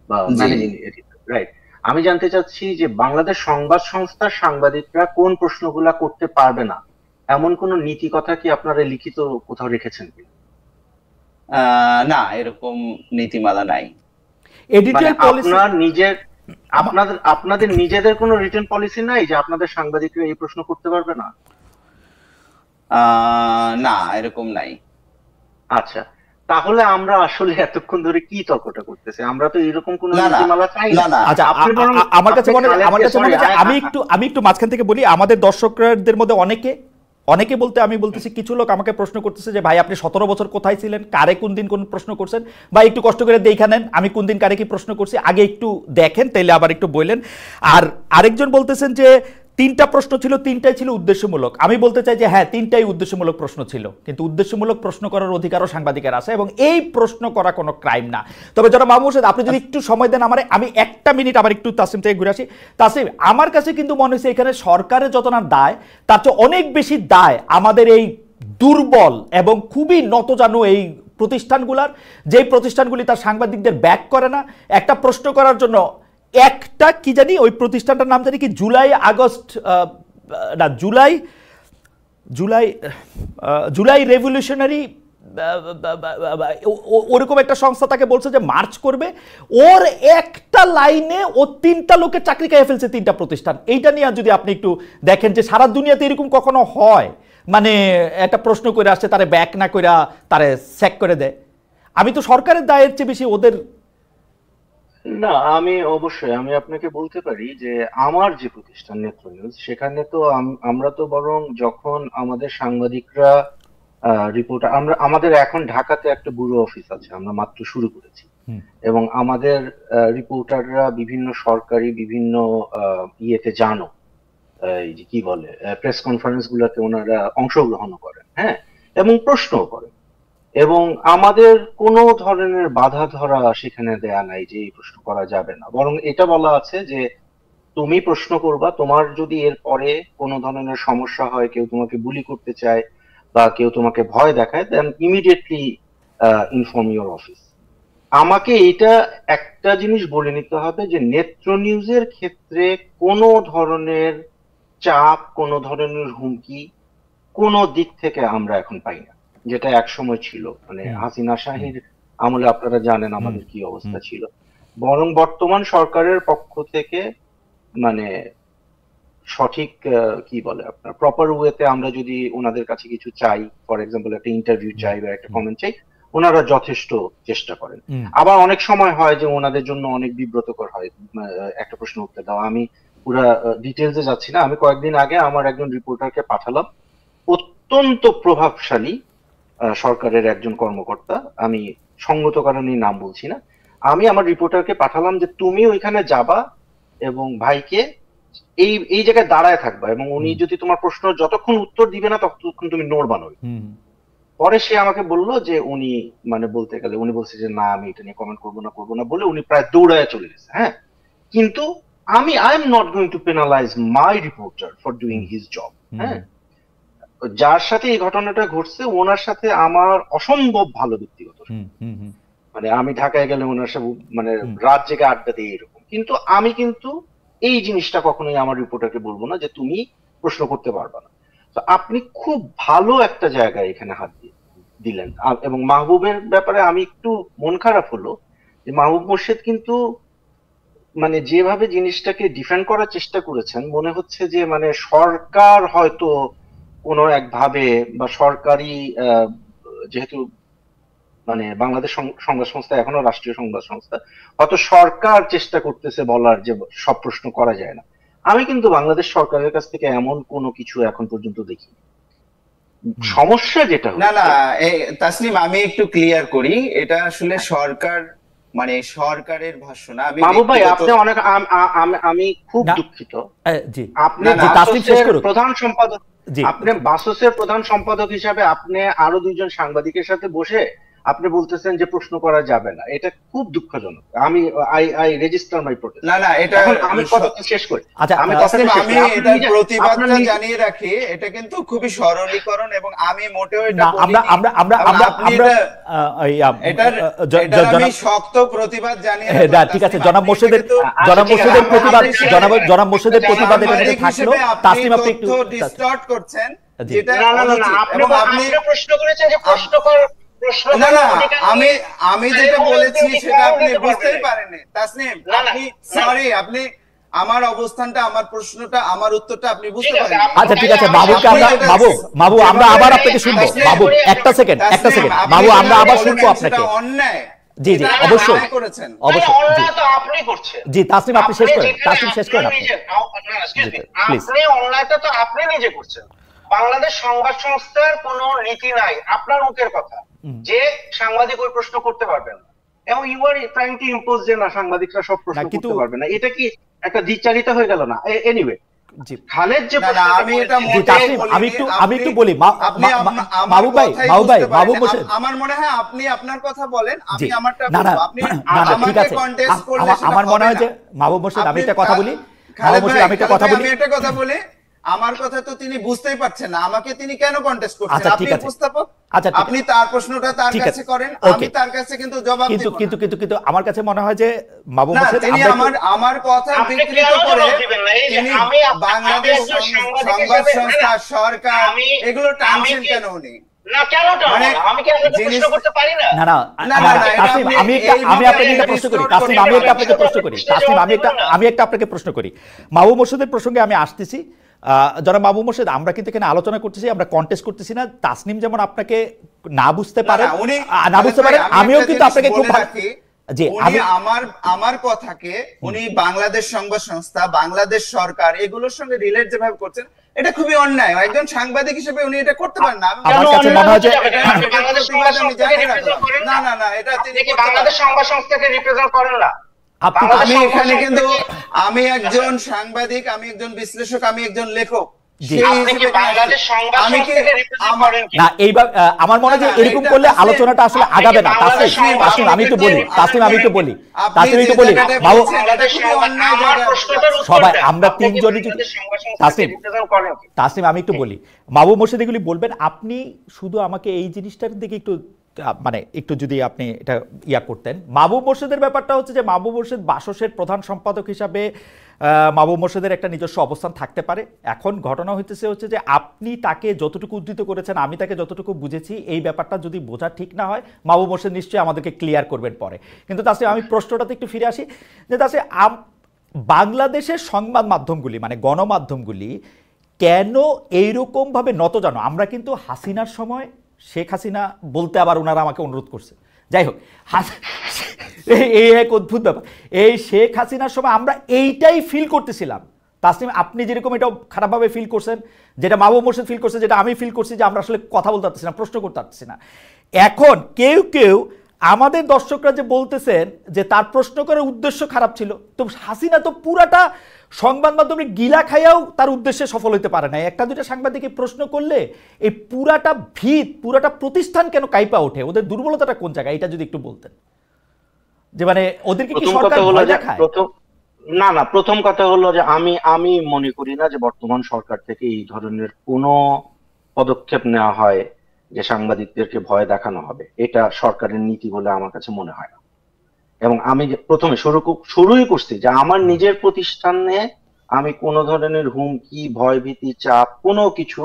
বা জি। Managing editor, right? আমি জানতে চাচ্ছি যে বাংলাদেশ সংবাদ সংস্থার সাংবাদিকরা কোন প্রশ্নগুলা করতে পারবে না, এমন কোন নীতি কথা কি আপনারা লিখিত কোথাও রেখেছেন কি? না, এরকম নীতিমালা নাই। মানে এডিটোরিয়াল পলিসি আপনার নিজের, আপনাদের নিজেদের কোনো রিটেন পলিসি নাই যে আপনাদের সাংবাদিকরা এই প্রশ্ন করতে পারবে না? না, এরকম নাই। আচ্ছা, তাহলে আমরা আসলে এতক্ষণ ধরে কি তর্কটা করতেছি? আমরা তো এরকম কোন না, না, নীতিমালা চাই না, না। না। আচ্ছা, আপনি বরং আমার কাছে আপনি মনে হয়, খালেদকে, sorry, আমি একটু মাঝখান থেকে বলি। আমাদের দর্শকদের মধ্যে অনেকে বলতে আমি বলতেছি, কিছু লোক আমাকে প্রশ্ন করতেছে যে ভাই আপনি 17 বছর কোথায় ছিলেন, কারে কোন দিন কোন প্রশ্ন করছেন, ভাই একটু কষ্ট করে দেখে নেন আমি কোন দিন কারে কি প্রশ্ন করছি, আগে একটু দেখেন তাইলে আবার একটু বললেন। আর আরেকজন বলতেছেন যে 3টা প্রশ্ন ছিল, 3টাই ছিল উদ্দেশ্যমূলক। আমি বলতে চাই যে হ্যাঁ, 3টাই উদ্দেশ্যমূলক প্রশ্ন ছিল, কিন্তু উদ্দেশ্যমূলক প্রশ্ন করার অধিকারও সাংবাদিকের আছে এবং এই প্রশ্ন করা কোনো ক্রাইম না। তবে যারা মাহমুদ হোসেন, আপনি যদি একটু সময় দেন আমারে, আমি একটা মিনিট আবার একটু তাসিম থেকে ঘুরে আসি। তাসিম, আমার কাছে কিন্তু মনে হচ্ছে এখানে সরকারের যত না দায়, তার চেয়ে অনেক বেশি দায় আমাদের এই দুর্বল এবং খুবই নতজানু এই প্রতিষ্ঠানগুলার, যেই প্রতিষ্ঠানগুলি তার সাংবাদিকদের ব্যাক করে না। একটা প্রশ্ন করার জন্য একটা কি জানি, ওই প্রতিষ্ঠানটার নাম জানি কি, জুলাই রেভলিউশনারি, ওরকম একটা সংস্থা তাকে বলছে যে মার্চ করবে। ওর একটা লাইনে ও 3টা লোকের চাকরি খেয়ে ফেলছে, 3টা প্রতিষ্ঠান। এইটা নিয়ে যদি আপনি একটু দেখেন যে সারা দুনিয়াতে এরকম কখনো হয়, মানে একটা প্রশ্ন করে আসছে তারে ব্যাক না করে তারে স্যাক করে দেয়। আমি তো সরকারের দায়ের চেয়ে বেশি ওদের। না, আমি অবশ্যই আমি আপনাকে বলতে পারি যে আমার যে প্রতিষ্ঠান নেত্র নিউজ, সেখানে তো আমরা তো বরং যখন আমাদের সাংবাদিকরা রিপোর্টার, আমাদের এখন ঢাকাতে একটা ব্যুরো অফিস আছে, আমরা মাত্র শুরু করেছি। এবং আমাদের রিপোর্টাররা বিভিন্ন সরকারি বিভিন্ন ইয়েতে জানো, এই যে কি বলে, প্রেস কনফারেন্স গুলোতে ওনারা অংশগ্রহণ করেন, হ্যাঁ, এবং প্রশ্নও করেন। এবং আমাদের কোনো ধরনের বাধা ধরা সেখানে দেয়া নাই যে এই প্রশ্ন করা যাবে না, বরং এটা বলা আছে যে তুমি প্রশ্ন করবা, তোমার যদি এর পরে কোনো ধরনের সমস্যা হয়, কেউ তোমাকে বুলি করতে চায় বা কেউ তোমাকে ভয় দেখায়, দেন ইমিডিয়েটলি ইনফর্ম ইউর অফিস। আমাকে এটা একটা জিনিস বলে নিতে হবে যে নেত্র নিউজের ক্ষেত্রে কোনো ধরনের চাপ, কোনো ধরনের হুমকি কোনো দিক থেকে আমরা এখন পাই না, যেটা এক সময় ছিল। মানে হাসিনা শাহীর আমলে আপনারা জানেন আমাদের কি অবস্থা ছিল। বরং বর্তমান সরকারের পক্ষ থেকে মানে সঠিক কি বলে আপনার প্রপার ওয়েতে আমরা যদি ওনাদের কাছে কিছু চাই, ফর এক্সাম্পল একটা ইন্টারভিউ চাই বা একটা কমেন্ট চাই, ওনারা যথেষ্ট চেষ্টা করেন। আবার অনেক সময় হয় যে ওনাদের জন্য অনেক বিব্রতকর হয় একটা প্রশ্ন উত্তর দেওয়া। আমি পুরা ডিটেলসে যাচ্ছি না, আমি কয়েকদিন আগে আমার একজন রিপোর্টারকে পাঠালাম, অত্যন্ত প্রভাবশালী সরকারের একজন কর্মকর্তা, আমি সঙ্গত কারণে নাম বলছি না, আমি আমার রিপোর্টারকে পাঠালাম যে তুমি ওইখানে যাবা এবং ভাইকে এই এই জায়গায় দাঁড়ায় থাকবা, এবং উনি যদি তোমার প্রশ্ন যতক্ষণ উত্তর দিবে না ততক্ষণ তুমি নড়বা নড়বে। পরে সে আমাকে বললো যে উনি, মানে বলতে গেলে উনি বলছে যে না আমি এটা নিয়ে কমেন্ট করবো না বলে উনি প্রায় দৌড়ায় চলে গেছে। হ্যাঁ, কিন্তু I am not going to penalize my reporter for doing his job. হ্যাঁ, যার সাথে এই ঘটনাটা ঘটছে ওনার সাথে আমার অসম্ভব ভালো ব্যক্তিগত, মানে আমি ঢাকায় গেলে ওনার সাথে মানে রাত জেগে আড্ডা দিই এরকম। কিন্তু আমি কিন্তু এই জিনিসটা কখনোই আমার রিপোর্টারকে বলবো না যে তুমি প্রশ্ন করতে পারবা না। তো আপনি খুব ভালো একটা জায়গায় এখানে হাত দিলেন। এবং মাহবুবের ব্যাপারে আমি একটু মন খারাপ হলো যে মাহবুব মোর্শেদ কিন্তু মানে যেভাবে জিনিসটাকে ডিফেন্ড করার চেষ্টা করেছেন, মনে হচ্ছে যে মানে সরকার হয়তো কোনো একভাবে বা সরকারি যেহেতু মানে বাংলাদেশ সংবাদ সংস্থা এখনো রাষ্ট্রীয় সংবাদ সংস্থা, হয়তো সরকার চেষ্টা করতেছে বলার যে সব প্রশ্ন করা যায় না। আমি কিন্তু বাংলাদেশ সরকারের কাছ থেকে এমন কোনো কিছু এখন পর্যন্ত দেখিনি। সমস্যা যেটা না না, তাসনিম আমি একটু ক্লিয়ার করি, এটা আসলে সরকার মানে সরকারের ভাষ্য না। আমি মাহবুব ভাই আপনি অনেক আমি খুব দুঃখিত, জি আপনি তাসনিম শেষ করুন। প্রধান সম্পাদক, আপনি বাসসের প্রধান সম্পাদক হিসাবে আপনি আরো দুইজন সাংবাদিকের সাথে বসে আপনি বলতেছেন যে প্রশ্ন করা যাবে না, এটা খুব দুঃখজনক। আমি আই রেজিস্টার মাই প্রোটেস্ট। না না, এটা আমি কথা শেষ করি। আমি এটার প্রতিবাদটা জানিয়ে রাখি, এটা কিন্তু খুবই সরলীকরণ এবং আমি মোটেও এটা বলিনি। আমি শক্ত প্রতিবাদ জানিয়ে রাখি। ঠিক আছে, জনাব মোর্শেদের প্রতিবাদ এর মধ্যে থাকলো। তাসনিম আপনি একটু ডিসটর্ট করছেন, যেটা আপনি প্রশ্ন করেছেন যে প্রশ্ন কর। না না, আমি যেটা বলেছি সেটা আপনি বুঝতেই পারেননি তাসনিম। আপনি সরি, আপনি আমার অবস্থানটা, আমার প্রশ্নটা, আমার উত্তরটা আপনি বুঝতে পারেন। আচ্ছা ঠিক আছে, বাবু আমরা আবার আপনাকে শুনবো। বাবু একটা সেকেন্ড বাবু, আমরা আবার শুনবো আপনাকে। অন্যায়, জি জি অবশ্যই করেছেন, অবশ্যই অন্যায় তো আপনি করছেন। জি তাসনিম আপনি শেষ করেন, তাসনিম শেষ করেন আপনি। আপনি অন্যায়টা তো আপনি নিজে করছেন। বাংলাদেশ সংবাদ সংস্থার কোনো নীতি নাই, আপনার মুখের কথা যে সাংবাদিক ওই প্রশ্ন করতে পারবেন না, এবং you are trying to impose যে না সাংবাদিকরা সব প্রশ্ন করতে পারবে না। এটা কি একটা দ্বিচারিতা হয়ে গেল না? এনিওয়ে খালেদ যে আমি একটু বলি মাহবুব ভাই, আমার মনে হয় আপনি আপনার কথা বলেন, আমি আমারটা বলবো। আপনি ঠিক আছে, আমার মনে হয় যে মাহবুব মোর্শেদ আমি একটা কথা বলি, আমি একটা কথা বলি, আমার কথা তো তিনি বুঝতেই পারছেন না, আমাকে তিনি কেন কন্টেস্ট করছেন? আপনি উপস্থাপক, আপনি তার প্রশ্নটা তার কাছে করেন, আমি তার কাছে কিন্তু জবাব দেব। কিন্তু আমার কাছে মনে হয় যে মাহবুব মোর্শেদ তিনি আমার কথা বিকৃত করে তিনি বাংলাদেশ সংবাদ সংস্থা, সরকার এগুলো টানছেন কেন উনি? আমি একটা আপনাকে প্রশ্ন করি। মাহবুব মোর্শেদের প্রসঙ্গে আমি আসতেছি। যারা মাহবুব মোর্শেদ, আমরা কিন্তু এখানে আলোচনা করতেছি, আমরা কন্টেস্ট করতেছি না। তাসনিম যেমন আপনাকে না বুঝতে পারেন, আমিও কিন্তু আপনাকে খুব আমার কথাকে উনি বাংলাদেশ সংবাদ সংস্থা, বাংলাদেশ সরকার এগুলোর সঙ্গে রিলেট যেভাবে করছেন, এটা খুবই অন্যায়। একজন সাংবাদিক হিসেবে উনি এটা করতে পারেন না। আমার কাছে মনে হয় যে না না না, এটা তিনি বাংলাদেশ সংবাদ সংস্থাকে রিপ্রেজেন্ট করেন না। আমি এখানে কিন্তু আমি একজন সাংবাদিক, আমি একজন বিশ্লেষক, আমি একজন লেখক। আমার মনে হয় যে এরকম করলে আলোচনাটা আসলে আগাবে না। তাসনিম আমি একটু বলি সবাই আমরা তিনজনই, তাসনিম আমি একটু বলি, মাহবুব মোর্শেদ এগুলি বলবেন। আপনি শুধু আমাকে এই জিনিসটার দিকে একটু মানে একটু যদি আপনি এটা করতেন। মাহবুব মোর্শেদের ব্যাপারটা হচ্ছে যে মাহবুব মোর্শেদ বাসসের প্রধান সম্পাদক হিসাবে মাহবুব মোর্শেদের একটা নিজস্ব অবস্থান থাকতে পারে। এখন ঘটনা হচ্ছে যে আপনি তাকে যতটুকু উদ্ধৃত করেছেন, আমি তাকে যতটুকু বুঝেছি, এই ব্যাপারটা যদি বোঝা ঠিক না হয় মাহবুব মোর্শেদ নিশ্চয়ই আমাদেরকে ক্লিয়ার করবেন পরে। কিন্তু তাছাড়া আমি প্রশ্নটাতে একটু ফিরে আসি যে তাছাড়া বাংলাদেশের সংবাদ মাধ্যমগুলি মানে গণমাধ্যমগুলি কেন এইরকমভাবে নত জানো? আমরা কিন্তু হাসিনার সময়, শেখ হাসিনা বলতে আবার ওনারা আমাকে অনুরোধ করছে, যাই হোক এই এক অদ্ভুত ব্যাপার, এই শেখ হাসিনার সময় আমরা এইটাই ফিল করতেছিলাম। তাসনিম আপনি যেরকম এটা খারাপভাবে ফিল করছেন, যেটা মাহবুব মোর্শেদ ফিল করছে, যেটা আমি ফিল করছি, যে আমরা আসলে কথা বলতে পারতেছি না, প্রশ্ন করতে পারতেছি না। এখন কেউ আমাদের দর্শকরা যে বলতেছেন যে তার প্রশ্ন করার উদ্দেশ্য খারাপ ছিল, তো হাসিনা তো পুরাটা সংবাদ মাধ্যমে গিলা খাইয়াও তার উদ্দেশ্যে সফল হতে পারে না। একটা দুইটা সাংবাদিককে প্রশ্ন করলে এই পুরাটা পুরাটা প্রতিষ্ঠান কেন কাইপা ওঠে? ওদের দুর্বলতাটা কোন জায়গায়, এটা যদি একটু বলতেন। যে মানে ওদেরকে কি সরকার ভয় দেখায়? না, প্রথম কথা হলো যে আমি মনে করি না যে বর্তমান সরকার থেকে এই ধরনের কোনো পদক্ষেপ নেওয়া হয় যে সাংবাদিকদেরকে ভয় দেখানো হবে। এটা সরকারের নীতি বলে আমার কাছে মনে হয় না। এবং আমি প্রথমে শুরুই করছি যে আমার নিজের প্রতিষ্ঠানে আমি কোনো ধরনের হুমকি, ভয়ভীতি, চাপ কোনো কিছু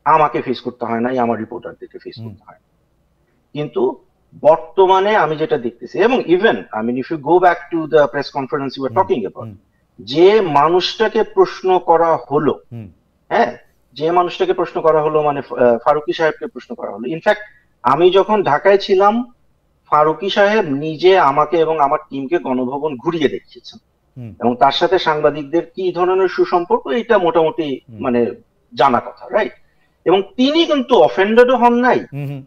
আমাকে ফেস করতে হয় নাই, আমার রিপোর্টারদেরকে ফেস করতে হয়। কিন্তু বর্তমানে আমি যেটা দেখতেছি, এবং even I mean if you go back to the press conference you are talking about, যে মানুষটাকে প্রশ্ন করা হলো, হ্যাঁ, যে মানুষটাকে প্রশ্ন করা হলো মানে ফারুকী সাহেবকে প্রশ্ন করা হলো। ইনফ্যাক্ট আমি যখন ঢাকায় ছিলাম, ফারুকী সাহেব নিজে আমাকে এবং আমার টিমকে গণভবন ঘুরিয়ে দেখিয়েছেন, এবং তার সাথে সাংবাদিকদের কি ধরনের সুসম্পর্ক এটা মোটামুটি মানে জানা কথা, রাইট? এবং তিনি কিন্তু অফেন্ডেডও হন নাই,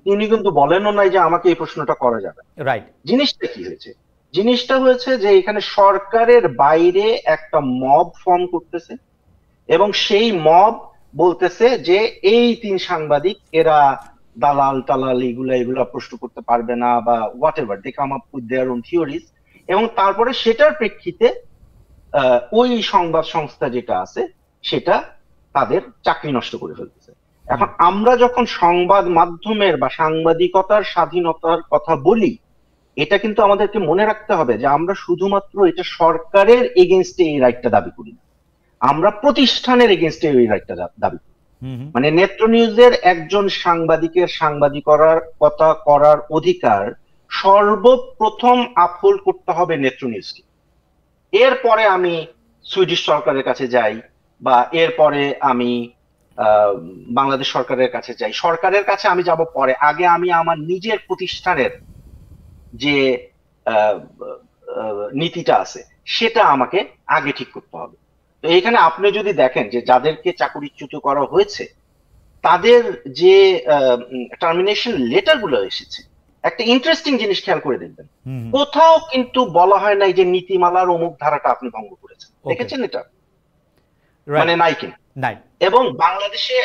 তিনি কিন্তু বলেনও নাই যে আমাকে এই প্রশ্নটা করা যাবে, রাইট। জিনিসটা কি হয়েছে? জিনিসটা হয়েছে যে এখানে সরকারের বাইরে একটা মব ফর্ম করতেছে, এবং সেই মব বলতেছে যে এই 3 সাংবাদিক এরা দালাল টালাল এগুলা প্রশ্ন করতে পারবে না, বা whatever they come up with their own theories, এবং তারপরে সেটার প্রেক্ষিতে ওই সংবাদ সংস্থা যেটা আছে সেটা তাদের চাকরি নষ্ট করে ফেলতেছে। এখন আমরা যখন সংবাদ মাধ্যমের বা সাংবাদিকতার স্বাধীনতার কথা বলি, এটা কিন্তু আমাদেরকে মনে রাখতে হবে যে আমরা শুধুমাত্র এটা সরকারের এগেনস্টে এই রাইটটা দাবি করি না, আমরা প্রতিষ্ঠানের এগেনস্টে এই রাইটটা দাবি করি। মানে নেত্র নিউজের একজন সাংবাদিকের সাংবাদিকতা করার অধিকার সর্বপ্রথম আপহোল্ড করতে হবে নেত্র নিউজকে। এরপরে আমি সুইডিশ সরকারের কাছে যাই, বা এরপরে আমি বাংলাদেশ সরকারের কাছে যাই, সরকারের কাছে আমি যাব পরে, আগে আমি আমার নিজের প্রতিষ্ঠানের যে নীতিটা আছে সেটা আমাকে আগে ঠিক করতে হবে। তো এইখানে আপনি যদি দেখেন যে যাদেরকে চাকরিচ্যুত করা হয়েছে তাদের যে টার্মিনেশন লেটার গুলো এসেছে, একটা ইন্টারেস্টিং জিনিস খেয়াল করে দেখবেন, কোথাও কিন্তু বলা হয় নাই যে নীতিমালার অমুক ধারাটা আপনি ভঙ্গ করেছেন, দেখেছেন এটা? মানে নাই কিনা নাই। এবং বাংলাদেশে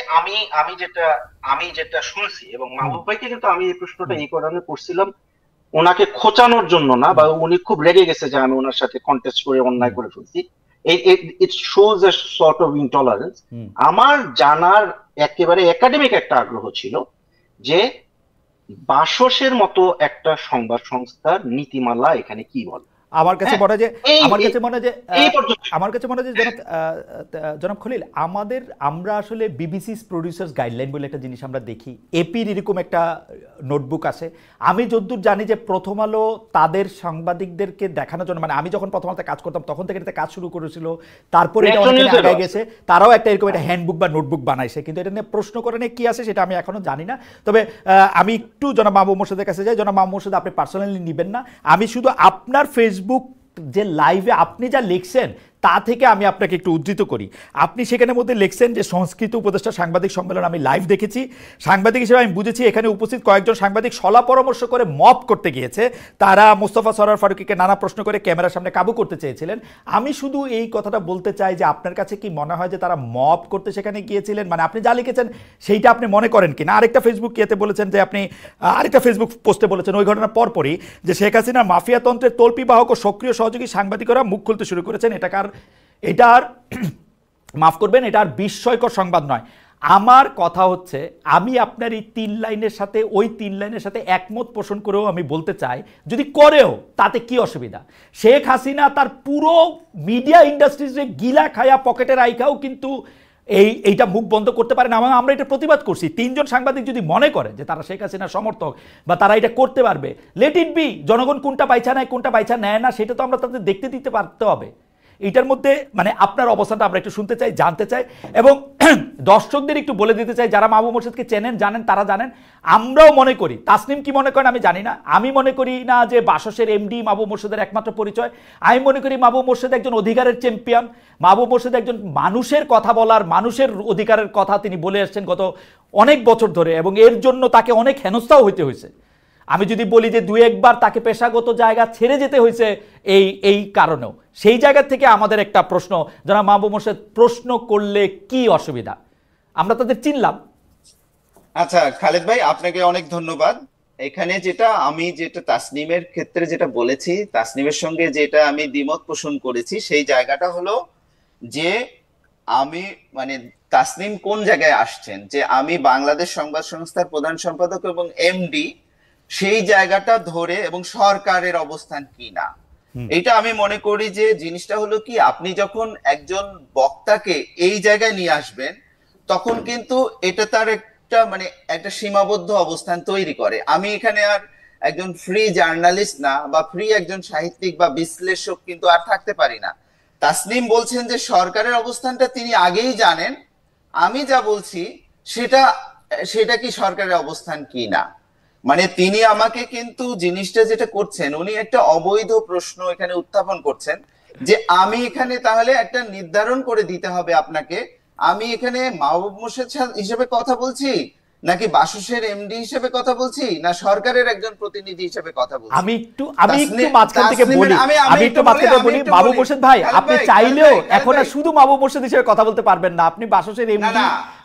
আমি যেটা শুনছি, এবং মাহবুব ভাইকে কিন্তু আমি এই প্রশ্নটা এই কারণে করছিলাম, ওনাকে খোঁচানোর জন্য না, বা উনি খুব রেগে গেছে যে আমি ওনার সাথে কন্টেস্ট করে অন্যায় করে ফেলছি, it shows A sort of intolerance. আমার জানার একেবারে একাডেমিক একটা আগ্রহ ছিল যে বাসসের মতো একটা সংবাদ সংস্থার নীতিমালা এখানে কি বলে। আমার কাছে মনে হয় যে জনাব খলিল, আমরা আসলে বিবিসি প্রডিউসার্স গাইডলাইন বলে একটা জিনিস আমরা দেখি, এপির এরকম একটা নোটবুক আছে। আমি যতদূর জানি যে প্রথম আলো তাদের সাংবাদিকদেরকে দেখানোর জন্য, মানে আমি যখন প্রথম আলোতে কাজ করতাম তখন থেকে এটা কাজ শুরু করেছিল, তারপরে এটা অনেক আগে গেছে, তারাও একটা এরকম একটা হ্যান্ডবুক বা নোটবুক বানাইছে, কিন্তু এটা নিয়ে প্রশ্ন করে নিয়ে কি আছে সেটা আমি এখনো জানি না। তবে আমি একটু জনাব মাহবুব মোর্শেদের কাছে যাই। জনাব মাহবুব মোর্শেদ, আপনি পার্সোনালি নেবেন না, আমি শুধু আপনার ফেসবুক যে লাইভে আপনি যা লিখছেন তা থেকে আমি আপনাকে একটু উদ্ধৃত করি। আপনি সেখানের মধ্যে লিখছেন যে সংস্কৃত উপদেষ্টা সাংবাদিক সম্মেলন আমি লাইভ দেখেছি, সাংবাদিক হিসেবে আমি বুঝেছি এখানে উপস্থিত কয়েকজন সাংবাদিক সলা পরামর্শ করে মপ করতে গিয়েছে, তারা মোস্তফা সরোয়ার ফারুকীকে নানা প্রশ্ন করে ক্যামেরার সামনে কাবু করতে চেয়েছিলেন। আমি শুধু এই কথাটা বলতে চাই যে আপনার কাছে কি মনে হয় যে তারা মপ করতে সেখানে গিয়েছিলেন, মানে আপনি যা লিখেছেন সেইটা আপনি মনে করেন কিনা? আরেকটা ফেসবুক ইয়েতে বলেছেন যে আপনি আরেকটা ফেসবুক পোস্টে বলেছেন ওই ঘটনার পরপরই যে শেখ হাসিনার মাফিয়াতন্ত্রের তল্পিবাহক ও সক্রিয় সহযোগী সাংবাদিকরা মুখ খুলতে শুরু করেছেন। এটার মাফ করবেন, এটা আর বিস্ময়কর সংবাদ নয়। আমার কথা হচ্ছে, আমি আপনার এই 3 লাইনের সাথে ওই 3 লাইনের সাথে একমত পোষণ করেও আমি বলতে চাই, যদি করেও তাতে কি অসুবিধা? শেখ হাসিনা তার পুরো মিডিয়া ইন্ডাস্ট্রিজে গিলা খায়া পকেটে রাইখাও কিন্তু এইটা মুখ বন্ধ করতে পারে না। আমরা এটা প্রতিবাদ করছি। 3 জন সাংবাদিক যদি মনে করে যে তারা শেখ হাসিনার সমর্থক বা তারা এটা করতে পারবে, লেট ইট বি। জনগণ কোনটা বাইছা নেয় কোনটা বাইছা নেয় না সেটা তো আমরা তাদের দেখতে দিতে পারতে হবে। এটার মধ্যে মানে আপনার অবস্থানটা আমরা একটু শুনতে চাই, জানতে চাই, এবং দর্শকদের একটু বলে দিতে চাই যারা মাহবুব মোর্শেদকে চেনেন জানেন, তারা জানেন আমরাও মনে করি। তাসনিম কি মনে করেন আমি জানি না, আমি মনে করি না যে বাসসের এমডি মাহবুব মোর্শেদের একমাত্র পরিচয়। আমি মনে করি মাহবুব মোর্শেদ একজন অধিকারের চ্যাম্পিয়ন, মাহবুব মোর্শেদ একজন মানুষের কথা বলার, মানুষের অধিকারের কথা তিনি বলে আসছেন গত অনেক বছর ধরে, এবং এর জন্য তাকে অনেক হেনস্থাও হইতে হয়েছে। আমি যদি বলি যে 2-1 বার তাকে পেশাগত জায়গা ছেড়ে যেতে হয়েছে এই কারণেও। সেই জায়গা থেকে আমাদের একটা প্রশ্ন, যারা মাহবুব মোর্শেদ প্রশ্ন করলে কি অসুবিধা? আমরা তাদের চিনলাম। আচ্ছা খালেদ ভাই, আপনাকে অনেক ধন্যবাদ। এখানে আমি তাসনিমের ক্ষেত্রে যেটা বলেছি, তাসনিমের সঙ্গে যেটা আমি দ্বিমত পোষণ করেছি, সেই জায়গাটা হলো যে আমি মানে তাসনিম কোন জায়গায় আসছেন যে আমি বাংলাদেশ সংবাদ সংস্থার প্রধান সম্পাদক এবং এমডি, সেই জায়গাটা ধরে এবং সরকারের অবস্থান কি না, এটা আমি মনে করি যে জিনিসটা হলো কি, আপনি যখন একজন বক্তাকে এই জায়গায় নিয়ে আসবেন তখন কিন্তু এটা তার একটা সীমাবদ্ধ অবস্থান তৈরি করে। আমি এখানে আর একজন ফ্রি জার্নালিস্ট না বা ফ্রি একজন সাহিত্যিক বা বিশ্লেষক কিন্তু আর থাকতে পারি না। তাসনিম বলছেন যে সরকারের অবস্থানটা তিনি আগেই জানেন, আমি যা বলছি সেটা সেটা কি সরকারের অবস্থান কি না। মানে তিনি আমাকে কিন্তু জিনিসটা যেটা করছেন, উনি একটা অবৈধ প্রশ্ন এখানে উত্থাপন করছেন যে আমি এখানে তাহলে একটা নির্ধারণ করে দিতে হবে আপনাকে, আমি এখানে মাহবুব মোর্শেদ হিসেবে কথা বলছি নাকি বাসসের এমডি হিসেবে কথা বলছি না সরকারের একজন প্রতিনিধি হিসেবে কথা বলছি। আমি একটু মাঝখান থেকে বলি, আমি একটু মাঝখান থেকে বলি, মাহবুব মোর্শেদ ভাই আপনি চাইলেও এখন আর শুধু মাহবুব মোর্শেদ হিসেবে কথা বলতে পারবেন না, আপনি বাসসের এমডি,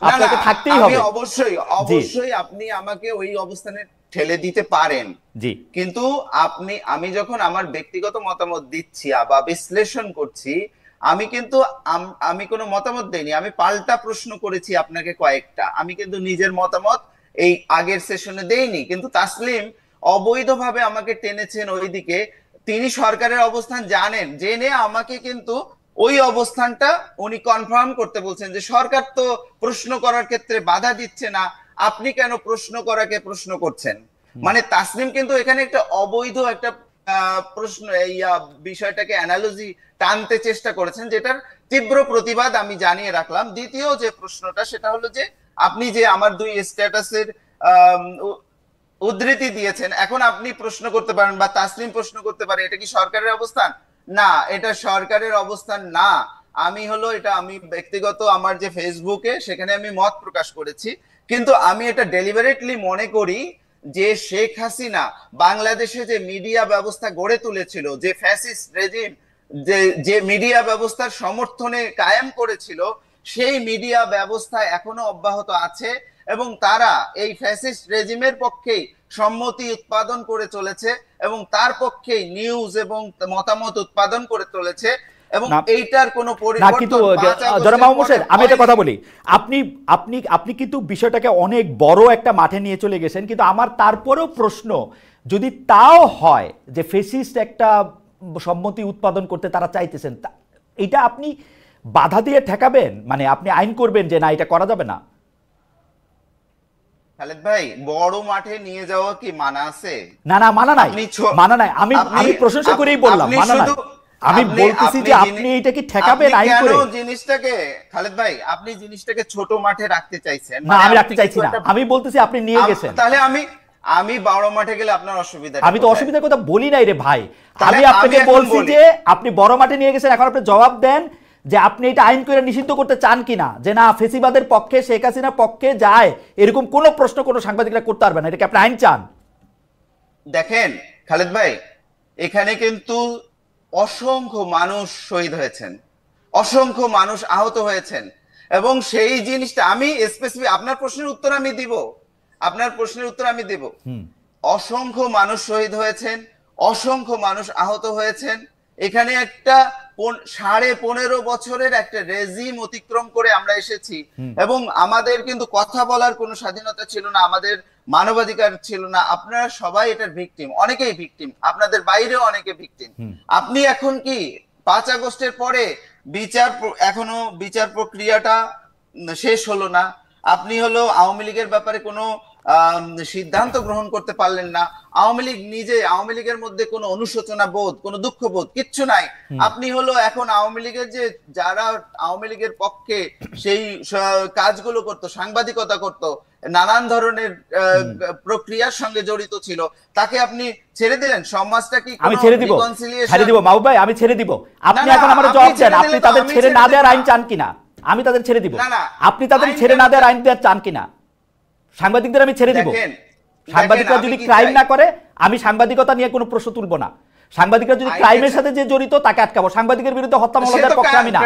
আপনাকে থাকতেই হবে। অবশ্যই আপনি আমাকে ওই অবস্থানে ঠেলে দিতে পারেন, জি, কিন্তু আমি যখন আমার ব্যক্তিগত মতামত দিচ্ছি বা বিশ্লেষণ করছি, আমি কিন্তু আমি কোনো মতামত দেইনি, আমি পাল্টা প্রশ্ন করেছি আপনাকে কয়েকটা, আমি কিন্তু নিজের মতামত এই আগের সেশনে দেইনি। কিন্তু তাসলিম অবৈধভাবে আমাকে টেনেছেন ওইদিকে, তিনি সরকারের অবস্থান জানেন, জেনে আমাকে কিন্তু ওই অবস্থানটা উনি কনফার্ম করতে বলছেন যে সরকার তো প্রশ্ন করার ক্ষেত্রে বাধা দিচ্ছে না, আপনি কেন প্রশ্ন করাকে প্রশ্ন করছেন। মানে তাসনিম কিন্তু এখানে একটা অবৈধ একটা প্রশ্ন এই বিষয়টাকে অ্যানালজি টানতে চেষ্টা করেছেন, যেটার তীব্র প্রতিবাদ আমি জানিয়ে রাখলাম। দ্বিতীয় যে প্রশ্নটা সেটা হলো যে আপনি যে আমার 2 স্ট্যাটাসের উদ্ধৃতি দিয়েছেন, এখন আপনি প্রশ্ন করতে পারেন বা তাসনিম প্রশ্ন করতে পারে এটা কি সরকারের অবস্থান? না, এটা সরকারের অবস্থান না। আমি ব্যক্তিগত আমার যে ফেসবুকে সেখানে আমি মত প্রকাশ করেছি, কিন্তু আমি এটা ডেলিভারেটলি মনে করি যে শেখ হাসিনা বাংলাদেশে যে মিডিয়া ব্যবস্থা গড়ে তুলেছিল, যে ফ্যাসিস্ট রেজিম যে মিডিয়া ব্যবস্থার সমর্থনে কায়েম করেছিল, সেই মিডিয়া ব্যবস্থা এখনো অব্যাহত আছে এবং তারা এই ফ্যাসিস্ট রেজিমের পক্ষেই সম্মতি উৎপাদন করে চলেছে এবং তার পক্ষেই নিউজ এবং মতামত উৎপাদন করে চলেছে এবং এইটার কোনো পরিবর্তন। আমি একটা কথা বলি, আপনি কিন্তু বিষয়টাকে অনেক বড় একটা মাঠে নিয়ে চলে গেছেন, কিন্তু আমার তারপরেও প্রশ্ন, যদি তাও হয় যে ফেসিস্ট একটা সম্মতি উৎপাদন করতে তারা চাইতেছেন, এটা আপনি বাধা দিয়ে ঠেকাবেন? মানে আপনি আইন করবেন যে না এটা করা যাবে না? খালেদ ভাই, বড় মাঠে নিয়ে যাওয়া কি মানা আছে? না, মানা নাই। আমি প্রশংসা করেই বললাম মানা নাই। আমি বলতেছি যে আপনি এটা কি ঠেকাবেন আইন করে? জিনিসটাকে খালেদ ভাই, আপনি জিনিসটাকে ছোট মাঠে রাখতে চাইছেন। না, আমি রাখতে চাইছি না, আমি বলতেছি আপনি নিয়ে গেছেন। তাহলে আমি বড় মাঠে গেলে আপনার অসুবিধা? আমি তো অসুবিধার কথা বলি নাই রে ভাই, আমি আপনাকে বলছি যে আপনি বড় মাঠে নিয়ে গেছেন, এখন আপনি জবাব দেন যে আপনি এটা আইন করে নিষিদ্ধ করতে চান কিনা, যে না ফেসিবাদের পক্ষে শেখ হাসিনার পক্ষে যায় এরকম কোন প্রশ্ন কোনো সাংবাদিকরা করতে পারবে না, এটা কি আপনি আইন চান? দেখেন খালেদ ভাই, এখানে কিন্তু অসংখ্য মানুষ শহীদ হয়েছেন, অসংখ্য মানুষ আহত হয়েছেন এবং সেই জিনিসটা আমি স্পেসিফিক আপনার প্রশ্নের উত্তর আমি দেব। অসংখ্য মানুষ শহীদ হয়েছেন, অসংখ্য মানুষ আহত হয়েছেন। এখানে একটা 15.5 বছরের একটা রেজিম অতিক্রম করে আমরা এসেছি এবং আমাদের কিন্তু কথা বলার কোনো স্বাধীনতা ছিল না, আমাদের মানবাধিকার ছিল না। আপনারা সবাই এটার ভিকটিম, অনেকেই ভিকটিম, আপনাদের বাইরেও অনেকে ভিকটিম। আপনি এখন কি 5 আগস্টের পরে এখনো বিচার প্রক্রিয়াটা শেষ হলো না, আপনি আওয়ামী লীগের ব্যাপারে কোনো সিদ্ধান্ত গ্রহণ করতে পারলেন না। আওয়ামী লীগের মধ্যে কোনো অনুশোচনা বোধ, কোনো দুঃখ বোধ কিচ্ছু নাই। আপনি এখন আওয়ামী লীগের যে যারা আওয়ামী লীগের পক্ষে সেই কাজগুলো করত, সাংবাদিকতা করত, নানান ধরনের প্রক্রিয়ার সঙ্গে জড়িত ছিল, তাকে আপনি ছেড়ে দিলেন। সমাজটা কি আমি ছেড়ে দিব মাহবুব ভাই, আমি ছেড়ে দিব। আপনি এখন আমার জবাব দেন, আপনি তাদের ছেড়ে না দেওয়ার আইন চান কিনা? আমি তাদের ছেড়ে দিব। আপনি তাদের ছেড়ে না দেওয়ার আইন দেওয়ার চান কিনা? সাংবাদিকদের আমি ছেড়ে দিব। সাংবাদিকরা যদি ক্রাইম না করে আমি সাংবাদিকতা নিয়ে কোনো প্রশ্ন তুলব না। সাংবাদিকরা যদি ক্রাইমের সাথে যে জড়িত তাকে আটকাবো। সাংবাদিকের বিরুদ্ধে হত্যা মামলার পক্ষে আমি না।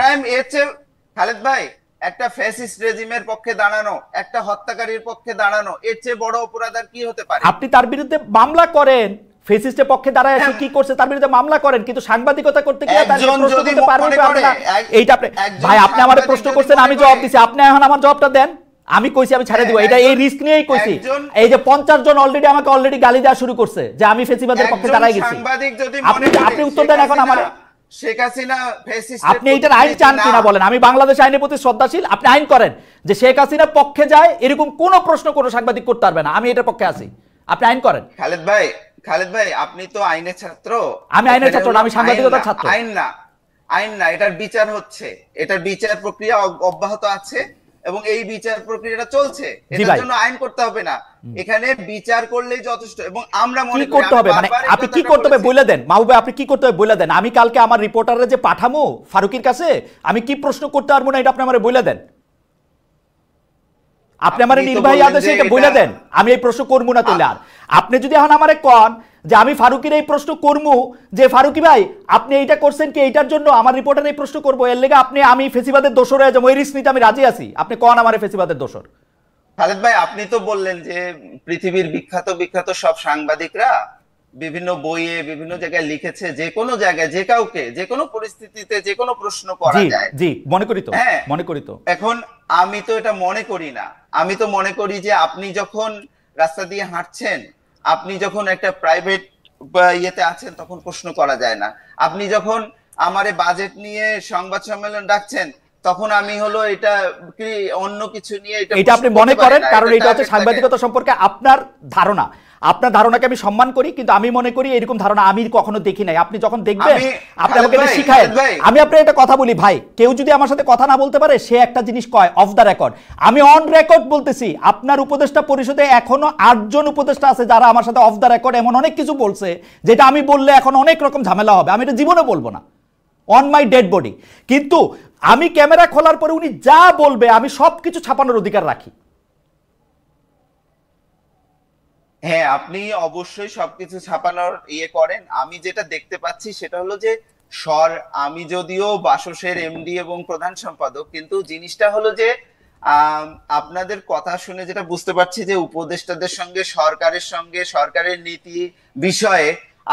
খালেদ ভাই, একটা ফ্যাসিস্ট রেজিমের পক্ষে দাঁড়ানো, একটা হত্যাকারীর পক্ষে দাঁড়ানো, এর চেয়ে বড় অপরাধ আর কি হতে পারে? আপনি তার বিরুদ্ধে মামলা করেন, ফেসিস্টের পক্ষে দাঁড়ায় এসে কি করছে তার বিরুদ্ধে মামলা করেন, কিন্তু সাংবাদিকতা করতে গিয়ে তার প্রশ্ন করতে পারবেন না। এইটা ভাই আপনি আমারে প্রশ্ন করছেন, আমি জবাব দিছি, আপনি এখন আমার জবাবটা দেন। আমি কইছি আমি ছেড়ে দিব, এটা এই রিস্ক নিয়েই কইছি। এই যে 50 জন আমাকে গালি দেওয়া শুরু করছে যে আমি ফেসিবাদের পক্ষে দাঁড়াই গেছি। আপনি উত্তর দেন এখন আমারে। শেখ হাসিনা ফ্যাসিস্ট, আপনি এইটার আইন চান কিনা বলেন? আমি বাংলাদেশ আইনের প্রতি শ্রদ্ধাশীল, আপনি আইন করেন যে শেখ হাসিনার পক্ষে যায় এরকম কোন প্রশ্ন কোনো সাংবাদিক করতে পারবে না, আমি এটার পক্ষে আছি, আপনি আইন করেন। খালেদ ভাই খালেদ ভাই, আপনি তো আইনের ছাত্র। আমি আইনের এখানে ছাত্র না, হলো আমি আইন সাংবাদিকতার না, ছাত্র। আইন না, আইন না, এটার বিচার হচ্ছে, এটার বিচার প্রক্রিয়া অব্যাহত আছে এবং এই বিচার প্রক্রিয়াটা চলছে। জি এটার ভাই, জন্য আইন করতে হবে না, এখানে বিচার করলেই যথেষ্ট। এবং আমরা কি মনে করি, করতে আমি হবে মানে বারবার এই আপনি কি কথাটা করতে হবে বলেছি। বলে দেন মাহবুব ভাই, আপনি কি করতে হবে বলে দেন। আমি কালকে আমার রিপোর্টারে যে পাঠামো ফারুকের কাছে, আমি কি প্রশ্ন করতে পারবো না এটা আপনি আমারে বলে দেন। আপনি আমার আপনি তো নির্বাহী বললেন আদেশে যে এটা বলে দেন, আমি এই প্রশ্ন করবো না তাহলে। আর আপনি যদি এখন আমারে কন যে আমি ফারুকের এই প্রশ্ন করবো যে ফারুকি ভাই আপনি এইটা করছেন কি এইটার জন্য, আমার রিপোর্টার এই প্রশ্ন করবো, এর লেগে আপনি আমি ফেসিবাদের দোষর হয়ে যাবো, এই রিস্ক নিতে আমি রাজি আছি। আপনি কন আমারে ফেসিবাদের দোষর। খালেদ ভাই, আপনি তো বললেন যে পৃথিবীর বিখ্যাত বিখ্যাত সব সাংবাদিকরা বিভিন্ন বইয়ে বিভিন্ন জায়গায় লিখেছে, যে কোনো জায়গায় যে কাউকে যে কোনো পরিস্থিতিতে যে কোনো প্রশ্ন করা জি যায়। জি, মনে করি তো, হ্যাঁ, মনে করি তো। এখন আমি তো এটা মনে করি না। আমি তো মনে করি যে আপনি যখন রাস্তা দিয়ে হাঁটছেন, আপনি যখন একটা প্রাইভেট ইয়েতে আছেন, তখন প্রশ্ন করা যায় না। আপনি যখন আমারে বাজেট নিয়ে সংবাদ সম্মেলন ডাকছেন, তখন আমি হলো এটা কি অন্য কিছু নিয়ে এটা এটা আপনি প্রশ্ন মনে করতে পারি করেন, না, কারণ এটা হচ্ছে টার্গেট থাকে। সাংবাদিকতা সম্পর্কে আপনার ধারণা। আপনার ধারণাকে আমি সম্মান করি, কিন্তু আমি মনে করি এরকম ধারণা আমি কখনো দেখি নাই। আপনি যখন দেখবেন আপনি আমাকে এটা শিখায়েন। আমি আপনার একটা কথা বলি ভাই, কেউ যদি আমার সাথে কথা না বলতে পারে সে একটা জিনিস কয় অফ দ্য রেকর্ড। আমি অন রেকর্ড বলতেছি, আপনার উপদেষ্টা পরিষদে এখনো 8 জন উপদেষ্টা আছে যারা আমার সাথে অফ দ্য রেকর্ড এমন অনেক কিছু বলছে যেটা আমি বললে এখন অনেক রকম ঝামেলা হবে, আমি এটা জীবনে বলবো না, অন মাই ডেড বডি। কিন্তু আমি ক্যামেরা খোলার পরে উনি যা বলবে আমি সবকিছু ছাপানোর অধিকার রাখি। হ্যাঁ, আপনি অবশ্যই সবকিছু ছাপানোর ইয়ে করেন। আমি যেটা দেখতে পাচ্ছি সেটা হলো যে আমি যদিও বাসসের এমডি এবং প্রধান সম্পাদক, কিন্তু জিনিসটা হলো যে আম, আপনাদের কথা শুনে যেটা বুঝতে পারছি যে উপদেষ্টাদের সঙ্গে সরকারের নীতি বিষয়ে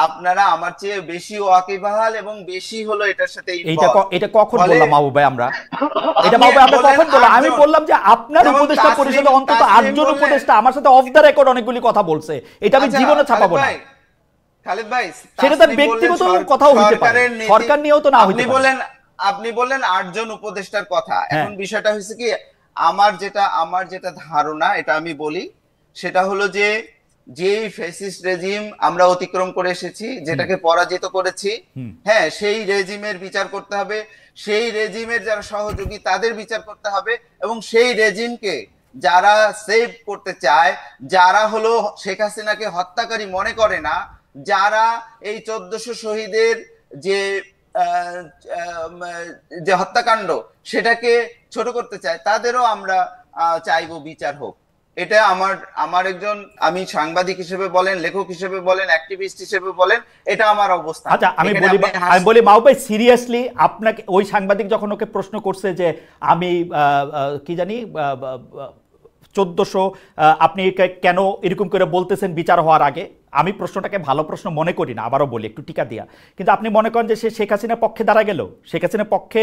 আপনারা আমার চেয়ে বেশি ওয়াকিবহাল এবং বেশি হলো এটার সাথে ইনভলভ। এটা কখন ফলে বললাম মাহবুব ভাই আমরা? এটা আপনি মাহবুব ভাই আমরা বললেন কখন বললাম? আমি 8 জন, বললাম যে আপনার যেমন উপদেষ্টা পরিষদে অন্তত 8 জন বললেন। উপদেষ্টা আমার সাথে অফ দ্য রেকর্ড অনেকগুলি কথা বলছে, এটা আমি আচ্ছা, জীবনে ছাপাবো না। খালেদ ভাই, সেটা তার তাসনিম ব্যক্তিগত বললেন কথাও হইতে পারে, সরকারের নীতি। সরকার নিয়েও তো না হইতে পারে। আপনি বললেন 8 জন উপদেষ্টার কথা। হ্যাঁ। এখন বিষয়টা হয়েছে কি, আমার যেটা ধারণা, এটা আমি বলি, সেটা হলো যে যেই ফ্যাসিস্ট রেজিম আমরা অতিক্রম করে এসেছি, যেটাকে পরাজিত করেছি, হ্যাঁ, সেই রেজিমের বিচার করতে হবে, সেই রেজিমের যারা সহযোগী তাদের বিচার করতে হবে, এবং সেই রেজিমকে যারা সেভ করতে চায়, যারা হলো শেখ হাসিনাকে হত্যাকারী মনে করে না, যারা এই 1400 শহীদের যে আহ, আহ, যে হত্যাকাণ্ড সেটাকে ছোট করতে চায়, তাদেরও আমরা চাইবো বিচার হোক। এটা আমার একজন, আমি সাংবাদিক হিসেবে বলেন, লেখক হিসেবে বলেন, অ্যাক্টিভিস্ট হিসেবে বলেন, এটা আমার অবস্থা। আচ্ছা আমি বলি মাহবুব ভাই সিরিয়াসলি, আপনাকে ওই সাংবাদিক যখন ওকে প্রশ্ন করছে যে আমি কি জানি 1400 আপনি কেন এরকম করে বলতেছেন বিচার হওয়ার আগে, আমি প্রশ্নটাকে ভালো প্রশ্ন মনে করি না, আবারও বলি একটু টিকা দিয়া। কিন্তু আপনি মনে করেন যে সে শেখ হাসিনার পক্ষে দাঁড়া গেল, শেখ হাসিনার পক্ষে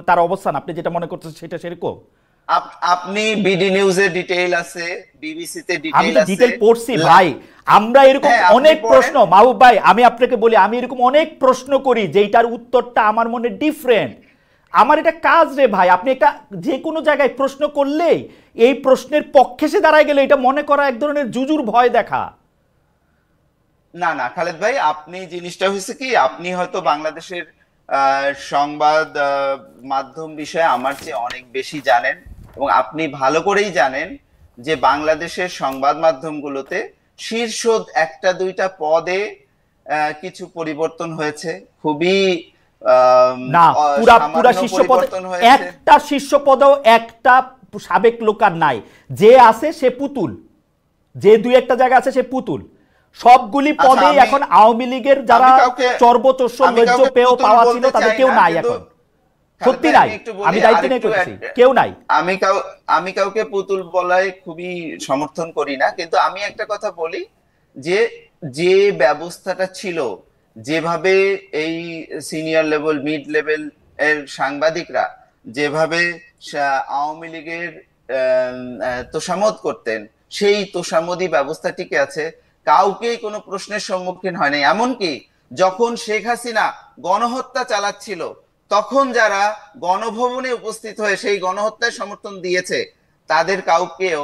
তার অবস্থান আপনি যেটা মনে করছেন সেটা সেরকম? আপনি বিডি নিউজে ডিটেইল আছে, বিবিসি তে আমি ডিটেইল তো আছে, ডিটেইল পড়ছি ভাই। আমরা এরকম হ্যাঁ, আপনি অনেক পড়েন। প্রশ্ন মাহবুব ভাই, আমি আপনাকে বলি, আমি এরকম অনেক প্রশ্ন করি যেটার উত্তরটা আমার মনে ডিফারেন্ট। আমার এটা কাজ রে ভাই। আপনি একটা যে কোনো জায়গায় প্রশ্ন করলেই এই প্রশ্নের পক্ষে সে দাঁড়ায় গেলে এটা মনে করা এক ধরনের জুজুর ভয় দেখা। না না খালেদ ভাই, আপনি জিনিসটা হয়েছে কি, আপনি হয়তো বাংলাদেশের সংবাদ মাধ্যম বিষয়ে আমার চেয়ে অনেক বেশি জানেন, এবং আপনি ভালো করেই জানেন যে বাংলাদেশের সংবাদ মাধ্যমগুলোতে শীর্ষ 1-2টা পদে কিছু পরিবর্তন হয়েছে, খুবই না পুরা পুরা সামান্য শীর্ষ পদে পরিবর্তন হয়েছে। একটা শীর্ষ পদেও একটা সাবেক লোক আর নাই, যে আছে সে পুতুল, যে দুই একটা জায়গা আছে সে পুতুল। সবগুলি আচ্ছা, পদেই এখন আওয়ামী লীগের যারা চর্বচস্য লজ্জ পেয়েও পাওয়া ছিল তাদের কেউ নাই এখন, সত্যি নাই, আমি দায়িত্ব নিয়ে করছি, কেউ নাই। আমি কাউকে পুতুল বলায় খুবই সমর্থন করি না, কিন্তু আমি একটা কথা বলি যে যে ব্যবস্থাটা ছিল, যেভাবে এই সিনিয়র লেভেল মিড লেভেল এর সাংবাদিকরা যেভাবে আওয়ামী লীগের তোষামোদ করতেন, সেই তোষামোদি ব্যবস্থা টিকে আছে, কাউকেই কোনো প্রশ্নের সম্মুখীন হয়নি। এমনকি যখন শেখ হাসিনা গণহত্যা চালাচ্ছিল, তখন যারা গণভবনে উপস্থিত হয়ে সেই গণহত্যায় সমর্থন দিয়েছে, তাদের কাউকেও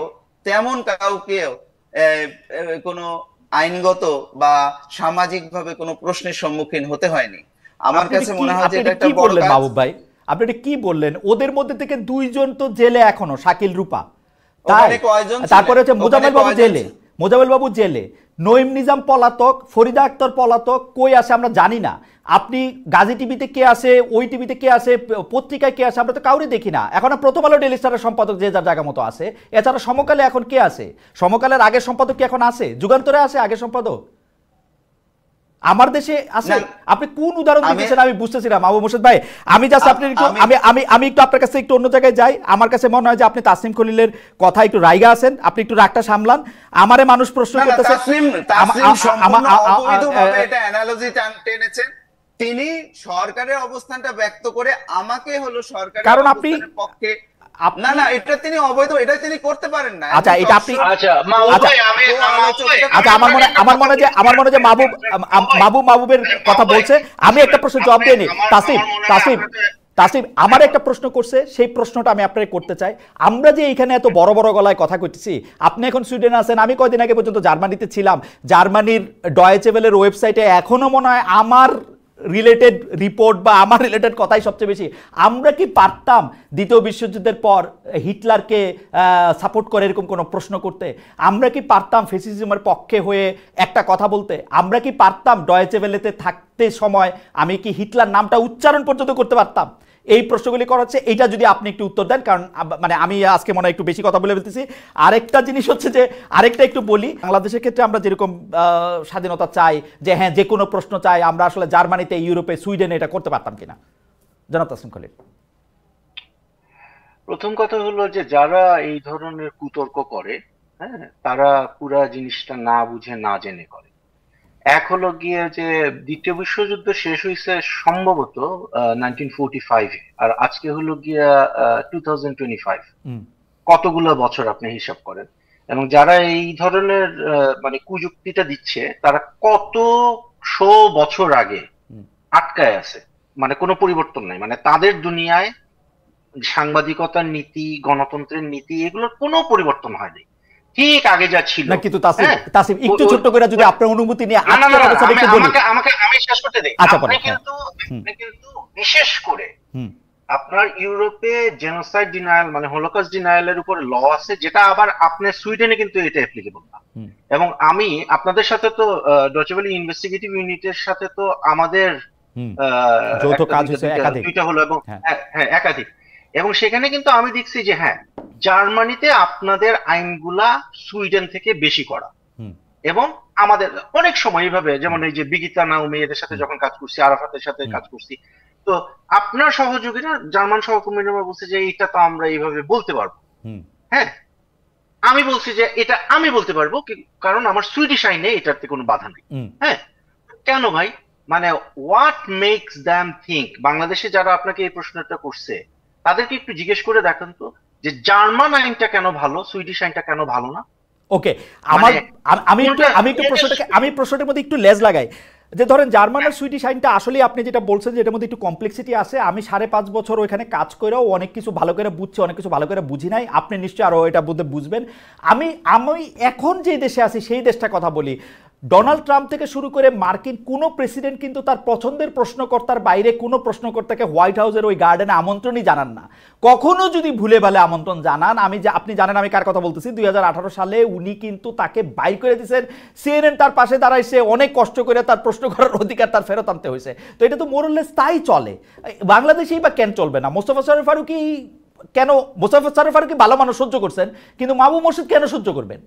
কোনো আইনগত বা সামাজিকভাবে কোনো প্রশ্নের সম্মুখীন হতে হয়নি। আমার কাছে মনে হয় যে এটা একটা বড় কাজ। মাহবুব ভাই, আপনি এটা কি বললেন? ওদের মধ্যে থেকে 2 জন তো জেলে এখনো, শাকিল রূপা, তাই তারপরে হচ্ছে মোজাম্মেল বাবু জেলে, মোজাম্মেল বাবু জেলে, নঈম নিজাম পলাতক, ফরিদা আক্তার পলাতক, কই আছে আমরা জানি না। আপনি গাজী টিভিতে কে আছে, ওই টিভিতে কে আছে, পত্রিকায় কে আছে, আমরা তো কাউরে দেখি না। এখন প্রথম আলো ডেইলি স্টারের সম্পাদক যে যার জায়গা মতো আছে, এছাড়া সমকালে এখন কে আছে? সমকালের আগের সম্পাদক কি এখন আছে? যুগান্তরে আছে আগের সম্পাদক? আমার দেশে আছে? আপনি কোন উদাহরণ দিতেছেন আমি বুঝতেছি না মাহবুব মোর্শেদ ভাই। আমি জাস্ট আপনি একটু আমি একটু আপনার কাছে একটু অন্য জায়গায় যাই। আমার কাছে মনে হয় যে আপনি তাসনিম খলিলের কথা একটু রাইগা আছেন, আপনি একটু রাগটা সামলান। আমারে মানুষ প্রশ্ন করতেছে, এটা অ্যানালজি টেনেছেন তিনি, সরকারের অবস্থানটা ব্যক্ত করে আমাকে হলো সরকারের কারণ আপনি পক্ষে না না এটা তিনি অবৈধ, এটা তিনি করতে পারেন না। আচ্ছা এটা আপনি আচ্ছা আমার মনে যে মাহবুবের কথা বলছে, আমি একটা প্রশ্ন জবাব দিয়ে নি। তাসিম আমার একটা প্রশ্ন করছে, সেই প্রশ্নটা আমি আপনাকে করতে চাই। আমরা যে এইখানে এত বড় বড় গলায় কথা কইতেছি, আপনি এখন সুইডেনে আছেন, আমি কয়দিন আগে পর্যন্ত জার্মানিতে ছিলাম। জার্মানির ডয়েচে ওয়েলের ওয়েবসাইটে এখনো মনে হয় আমার রিলেটেড রিপোর্ট বা আমার রিলেটেড কথাই সবচেয়ে বেশি। আমরা কি পারতাম দ্বিতীয় বিশ্বযুদ্ধের পর হিটলারকে সাপোর্ট করে এরকম কোনো প্রশ্ন করতে? আমরা কি পারতাম ফ্যাসিজমের পক্ষে হয়ে একটা কথা বলতে? আমরা কি পারতাম ডয়েচে ওয়েলেতে থাকতে সময় আমি কি হিটলার নামটা উচ্চারণ পর্যন্ত করতে পারতাম? এই প্রশ্নগুলি করা হচ্ছে, এইটা যদি আপনি একটু উত্তর দেন, কারণ মানে আমি আজকে মনে হয় একটু বেশি কথা বলে ফেলতেছি। আরেকটা জিনিস হচ্ছে যে, আরেকটা একটু বলি, বাংলাদেশের ক্ষেত্রে আমরা যেরকম স্বাধীনতা চাই, যে হ্যাঁ যে কোনো প্রশ্ন চাই, আমরা আসলে জার্মানিতে, ইউরোপে, সুইডেনে এটা করতে পারতাম কিনা? জনাব তাসনিম খলিল। প্রথম কথা হলো যে যারা এই ধরনের কুতর্ক করে, হ্যাঁ, তারা পুরা জিনিসটা না বুঝে না জেনে করে। এক হলো গিয়ে যে দ্বিতীয় বিশ্বযুদ্ধ শেষ হয়েছে সম্ভবত 1945 আর আজকে হলো গিয়া 2025, কতগুলো বছর আপনি হিসাব করেন। এবং যারা এই ধরনের মানে কুযুক্তিটা দিচ্ছে, তারা কত বছর আগে আটকায় আছে, মানে কোনো পরিবর্তন নাই। মানে তাদের দুনিয়ায় সাংবাদিকতার নীতি, গণতন্ত্রের নীতি, এগুলোর কোনো পরিবর্তন হয়নি, ঠিক আগে যা ছিল। না কিন্তু তাসিম একটু ছোট করে যদি আপনার অনুমতি নিয়ে আমি শেষ করতে দেই। আপনি কিন্তু বিশেষ করে আপনার ইউরোপে জেনোসাইড ডিনায়াল মানে হলোকস্ট ডিনায়ালের উপর ল আছে, যেটা আবার আপনার সুইডেনে কিন্তু এটা অ্যাপ্লিকেবল না। এবং আমি আপনাদের সাথে তো ডয়েচে ওয়েলে ইনভেস্টিগেটিভ ইউনিটের সাথে তো আমাদের যৌথ কাজ হচ্ছে একাধিক, দুইটা হলো এবং হ্যাঁ একাধিক। এবং সেখানে কিন্তু আমি দেখছি যে হ্যাঁ, জার্মানিতে আপনাদের আইনগুলা সুইডেন থেকে বেশি করা। এবং আমাদের অনেক সময় এইভাবে, যেমন এই যে বিগিতা নাওমি এদের সাথে যখন কাজ করছি, আরাফাতের সাথে কাজ করছি, তো আপনার সহযোগীরা জার্মান সহকর্মীরা বলছে যে এটা তো আমরা এইভাবে বলতে পারবো। হ্যাঁ, আমি বলছি যে এটা আমি বলতে পারবো, কারণ আমার সুইডিশ আইনে এটাতে কোনো বাধা নেই। হ্যাঁ, কেন ভাই? মানে হোয়াট মেক্স দ্যাম থিঙ্ক? বাংলাদেশে যারা আপনাকে এই প্রশ্নটা করছে, তাদেরকে একটু জিজ্ঞেস করে দেখেন তো যে জার্মান আইনটা কেন ভালো, সুইডিশ আইনটা কেন ভালো না? ওকে, আমি প্রশ্নটার মধ্যে একটু লেজ লাগাই, যে ধরেন জার্মান আর সুইডিশ আইনটা আসলে আপনি যেটা বলছেন যে এটার মধ্যে একটু কমপ্লেক্সিটি আছে। আমি 5.5 বছর ওইখানে কাজ করেও অনেক কিছু ভালো করে বুঝছি, অনেক কিছু ভালো করে বুঝি নাই। আপনি নিশ্চয়ই আরো এটা বুঝবেন। আমি এখন যে দেশে আছি সেই দেশটা কথা বলি। ডোনাল্ড ট্রাম্প থেকে শুরু করে মার্কিন কোনো প্রেসিডেন্ট কিন্তু তার পছন্দের প্রশ্নকর্তার বাইরে কোনো প্রশ্নকর্তাকে হোয়াইট হাউসের ওই গার্ডেনে আমন্ত্রণই জানান না। কখনো যদি ভুলে ভালে আমন্ত্রণ জানান, আপনি জানেন আমি কার কথা বলতেছি, 2018 সালে উনি কিন্তু তাকে বাইর করে দিয়েছেন। সিএনএন তার পাশে দাঁড়াইছে, অনেক কষ্ট করে তার প্রশ্ন করার অধিকার তার ফেরত আনতে হয়েছে। তো এটা তো মোরলেস তাই চলে। বাংলাদেশেই বা কেন চলবে না? মোস্তফা সরোয়ার ফারুকী কেন, মোস্তফা সরোয়ার ফারুকী ভালো মানুষ সহ্য করছেন, কিন্তু মাহবুব মোর্শেদ কেন সহ্য করবেন?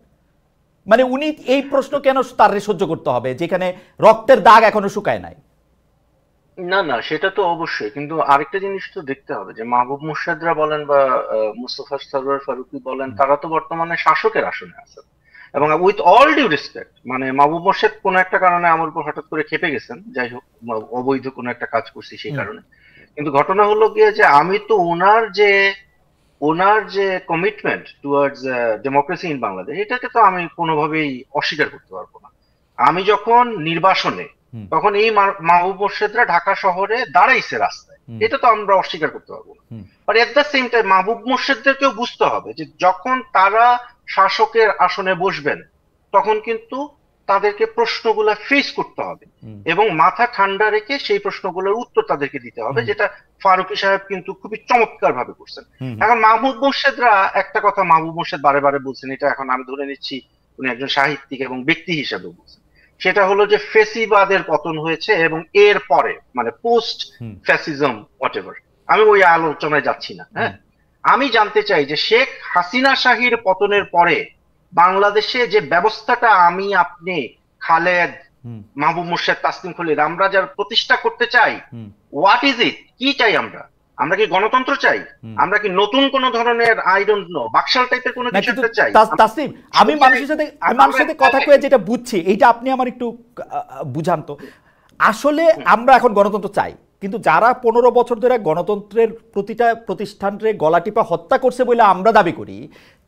মানে উনি এই প্রশ্ন কেন তার সহ্য করতে হবে, যেখানে রক্তের দাগ এখনো শুকায় নাই? না না, সেটা তো অবশ্যই, কিন্তু আরেকটা জিনিস তো দেখতে হবে যে মাহবুব মোর্শেদরা বলেন বা মুস্তফা সরোয়ার ফারুকী বলেন, তারা তো বর্তমানে শাসকের আসনে আছেন। এবং উইথ অল ডিউ রেসপেক্ট, মানে মাহবুব মোর্শেদ কোনো একটা কারণে আমার উপর হঠাৎ করে খেপে গেছেন, যাই হোক, অবৈধ কোনো একটা কাজ করছি সেই কারণে। কিন্তু ঘটনা হলো গিয়ে যে আমি তো ওনার যে commitment towards democracy in Bangladesh, এটাকে তো আমি কোনোভাবেই অস্বীকার করতে পারবো না। আমি যখন নির্বাসনে, তখন এই মাহবুব মোর্শেদরা ঢাকা শহরে দাঁড়াইছে রাস্তায়, এটা তো আমরা অস্বীকার করতে পারবো না। But at the same time Mahbub মোর্শেদদেরকেও বুঝতে হবে যে যখন তারা শাসকের আসনে বসবেন, তখন কিন্তু তাদেরকে প্রশ্নগুলো ফেস করতে হবে এবং মাথা ঠান্ডা রেখে সেই প্রশ্নগুলোর উত্তর তাদেরকে দিতে হবে, যেটা ফারুকী সাহেব কিন্তু খুবই চমৎকার ভাবে করছেন। এখন মাহমুদ মোর্শেদরা একটা কথা মাহমুদ মোর্শেদ বারে বারে বলছেন, এটা এখন আমি ধরে নিচ্ছি উনি একজন সাহিত্যিক এবং ব্যক্তি হিসেবে বলছেন, সেটা হলো যে ফেসিবাদের পতন হয়েছে এবং এর পরে মানে পোস্ট ফ্যাসিজম হোয়াটএভার, আমি ওই আলোচনায় যাচ্ছি না। হ্যাঁ, আমি জানতে চাই যে শেখ হাসিনা শাহীর পতনের পরে বাংলাদেশে যে ব্যবস্থাটা আমি আপনি খালেদ মাহবুব মোর্শেদ তাসলিম খলিল আমরা যারা প্রতিষ্ঠা করতে চাই, হোয়াট ইজ ইট, কি চাই আমরা? আমরা কি গণতন্ত্র চাই? আমরা কি নতুন কোন ধরনের আই ডোন্ট নো বাকশাল টাইপের কোনো কিছু চাই? তাসলিম, আমি মানুষের সাথে কথা কয়ে যেটা বুঝছি, এইটা আপনি আমার একটু বুঝান তো। আসলে আমরা এখন গণতন্ত্র চাই, কিন্তু যারা 15 বছর ধরে গণতন্ত্রের প্রতিটা প্রতিষ্ঠানকে গলা টিপা হত্যা করছে বলে আমরা দাবি করি,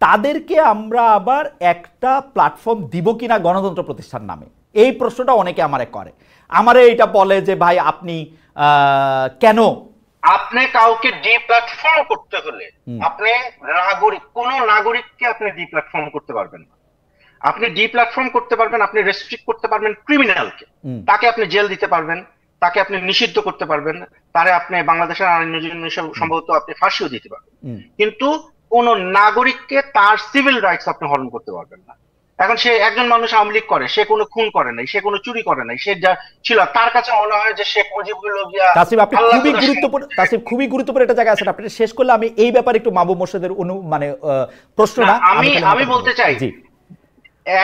তাদেরকে আমরা আবার একটা প্ল্যাটফর্ম দিব কিনা গণতন্ত্র প্রতিষ্ঠান নামে, এই প্রশ্নটা অনেকে আমারে করে। আমারে এটা বলে যে ভাই আপনি কেন, আপনি কাউকে ডিপ্ল্যাটফর্ম করতে হলে আপনি কোন নাগরিককে আপনি ডিপ্ল্যাটফর্ম করতে পারবেন না। আপনি ডিপ্ল্যাটফর্ম করতে পারবেন, আপনি রেস্ট্রিক্ট করতে পারবেন ক্রিমিনালকে, তাকে আপনি জেল দিতে পারবেন, তাকে আপনি নিষিদ্ধ করতে পারবেন, তারে আপনি বাংলাদেশের আইন সম্ভবত আপনি ফাঁসিও দিতে পারবেন, কিন্তু কোন নাগরিককে তার সিভিল রাইটস আপনি হরণ করতে পারবেন না। এখন সে একজন মানুষ আওয়ামী লীগ করে, সে কোনো খুন করে নাই, সে কোনো চুরি করে নাই, সে যা ছিল তার কাছে মনে হয় যে শেখ মুজিবুর তাসিফ আপনি খুবই গুরুত্বপূর্ণ একটা জায়গায় আছেন, আপনি শেষ করলে আমি এই ব্যাপারে একটু মাহবুব মোর্শেদের মানে প্রশ্ন না আমি বলতে চাই,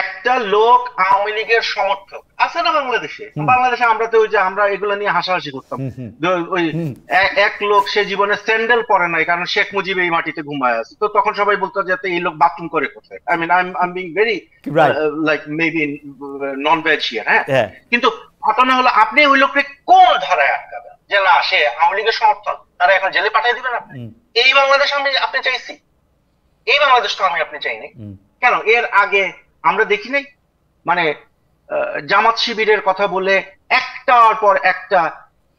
একটা লোক আওয়ামী লীগের সমর্থক আছে না বাংলাদেশে, আমরা তো ওই যে আমরা এগুলো নিয়ে হাসাহাসি করতাম, ওই এক লোক সে জীবনে স্যান্ডেল পরে নাই কারণ শেখ মুজিব এই মাটিতে ঘুমায় আছে, তো তখন সবাই বলতো যে এই লোক বাথরুম করে কোথায়। I mean I am being very like maybe non veg here. হ্যাঁ, কিন্তু ঘটনা হলো আপনি ওই লোককে কোন ধারায় আটকাবেন যে না সে আওয়ামী লীগের সমর্থক, তারা এখন জেলে পাঠিয়ে দিবেন আপনি? এই বাংলাদেশ আপনি চাইছি, এই বাংলাদেশ তো আপনি চাইনি কেন? এর আগে আমরা দেখি নাই মানে জামাত শিবিরের কথা বলে একটার পর একটা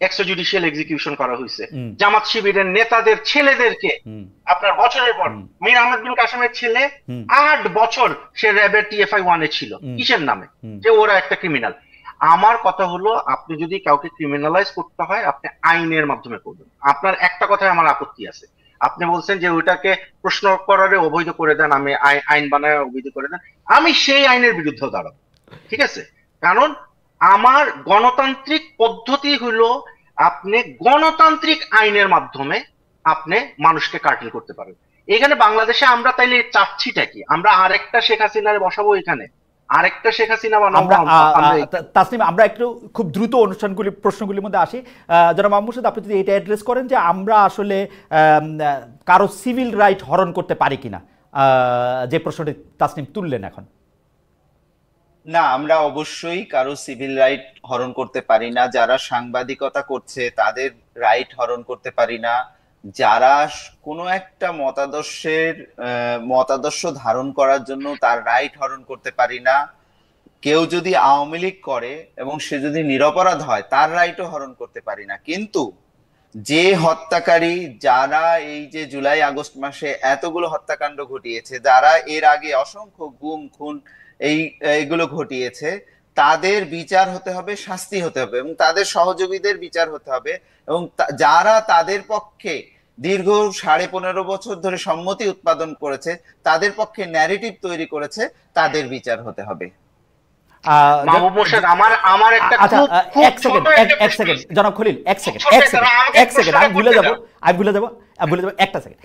এক্সট্রাজুডিশিয়াল এক্সিকিউশন করা হয়েছে, জামাত শিবিরের নেতাদের ছেলেদেরকে আপনার বছরের পর মীর আহমেদ বিন কাসেমের ছেলে 8 বছর সে র্যাবের TFI 1 এ ছিল, কিসের নামে? যে ওরা একটা ক্রিমিনাল। আমার কথা হলো আপনি যদি কাউকে ক্রিমিনালাইজ করতে হয় আপনি আইনের মাধ্যমে করবেন। আপনার একটা কথায় আমার আপত্তি আছে, আপনি বলছেন যে ওইটাকে প্রশ্ন করারে অবৈধ করে দেন, আমি আইন বানায় অবৈধ করে দেন, আমি সেই আইনের বিরুদ্ধে দাঁড়াবো, ঠিক আছে? কারণ আমার গণতান্ত্রিক পদ্ধতি হলো আপনি গণতান্ত্রিক আইনের মাধ্যমে আপনি মানুষকে কার্টেল করতে পারেন। এখানে বাংলাদেশে আমরা তাইলে চাচ্ছিটা কি? আমরা আরেকটা শেখ হাসিনারে বসাবো এখানে, আরেকটা শেখ হাসিনা বানাবো? তাসনিম, আমরা একটু খুব দ্রুত প্রশ্নগুলির মধ্যে আসি। যারা মাহমুদ মোর্শেদ, আপনি যদি এটা অ্যাড্রেস করেন যে আমরা আসলে কারো সিভিল রাইট হরণ করতে পারি কিনা, যে প্রশ্নটি তাসনিম তুললেন এখন। না, আমরা অবশ্যই কারো সিভিল রাইট হরণ করতে পারি না। যারা সাংবাদিকতা করছে তাদের রাইট হরণ করতে পারি না। যারা কোনো একটা মতাদর্শ ধারণ করার জন্য তার রাইট হরণ করতে পারি না। কেউ যদি আওয়ামী লীগ করে এবং সে যদি নিরপরাধ হয় তার রাইটও হরণ করতে পারি না। কিন্তু যে হত্যাকারী, যারা এই যে জুলাই আগস্ট মাসে এতগুলো হত্যাকাণ্ড ঘটিয়েছে, যারা এর আগে অসংখ্য গুম খুন এইগুলো ঘটিয়েছে, তাদের বিচার হতে হবে, শাস্তি হতে হবে এবং তাদের সহযোগীদের বিচার হতে হবে এবং যারা তাদের পক্ষে দীর্ঘ 15.5 বছর ধরে সম্মতি উৎপাদন করেছে, তাদের পক্ষে ন্যারেটিভ তৈরি করেছে, তাদের বিচার হতে হবে। মাহবুব মোর্শেদ, আমার একটা এক সেকেন্ড জনাব খলিল, এক সেকেন্ড আমি ভুলে যাব একটা সেকেন্ড।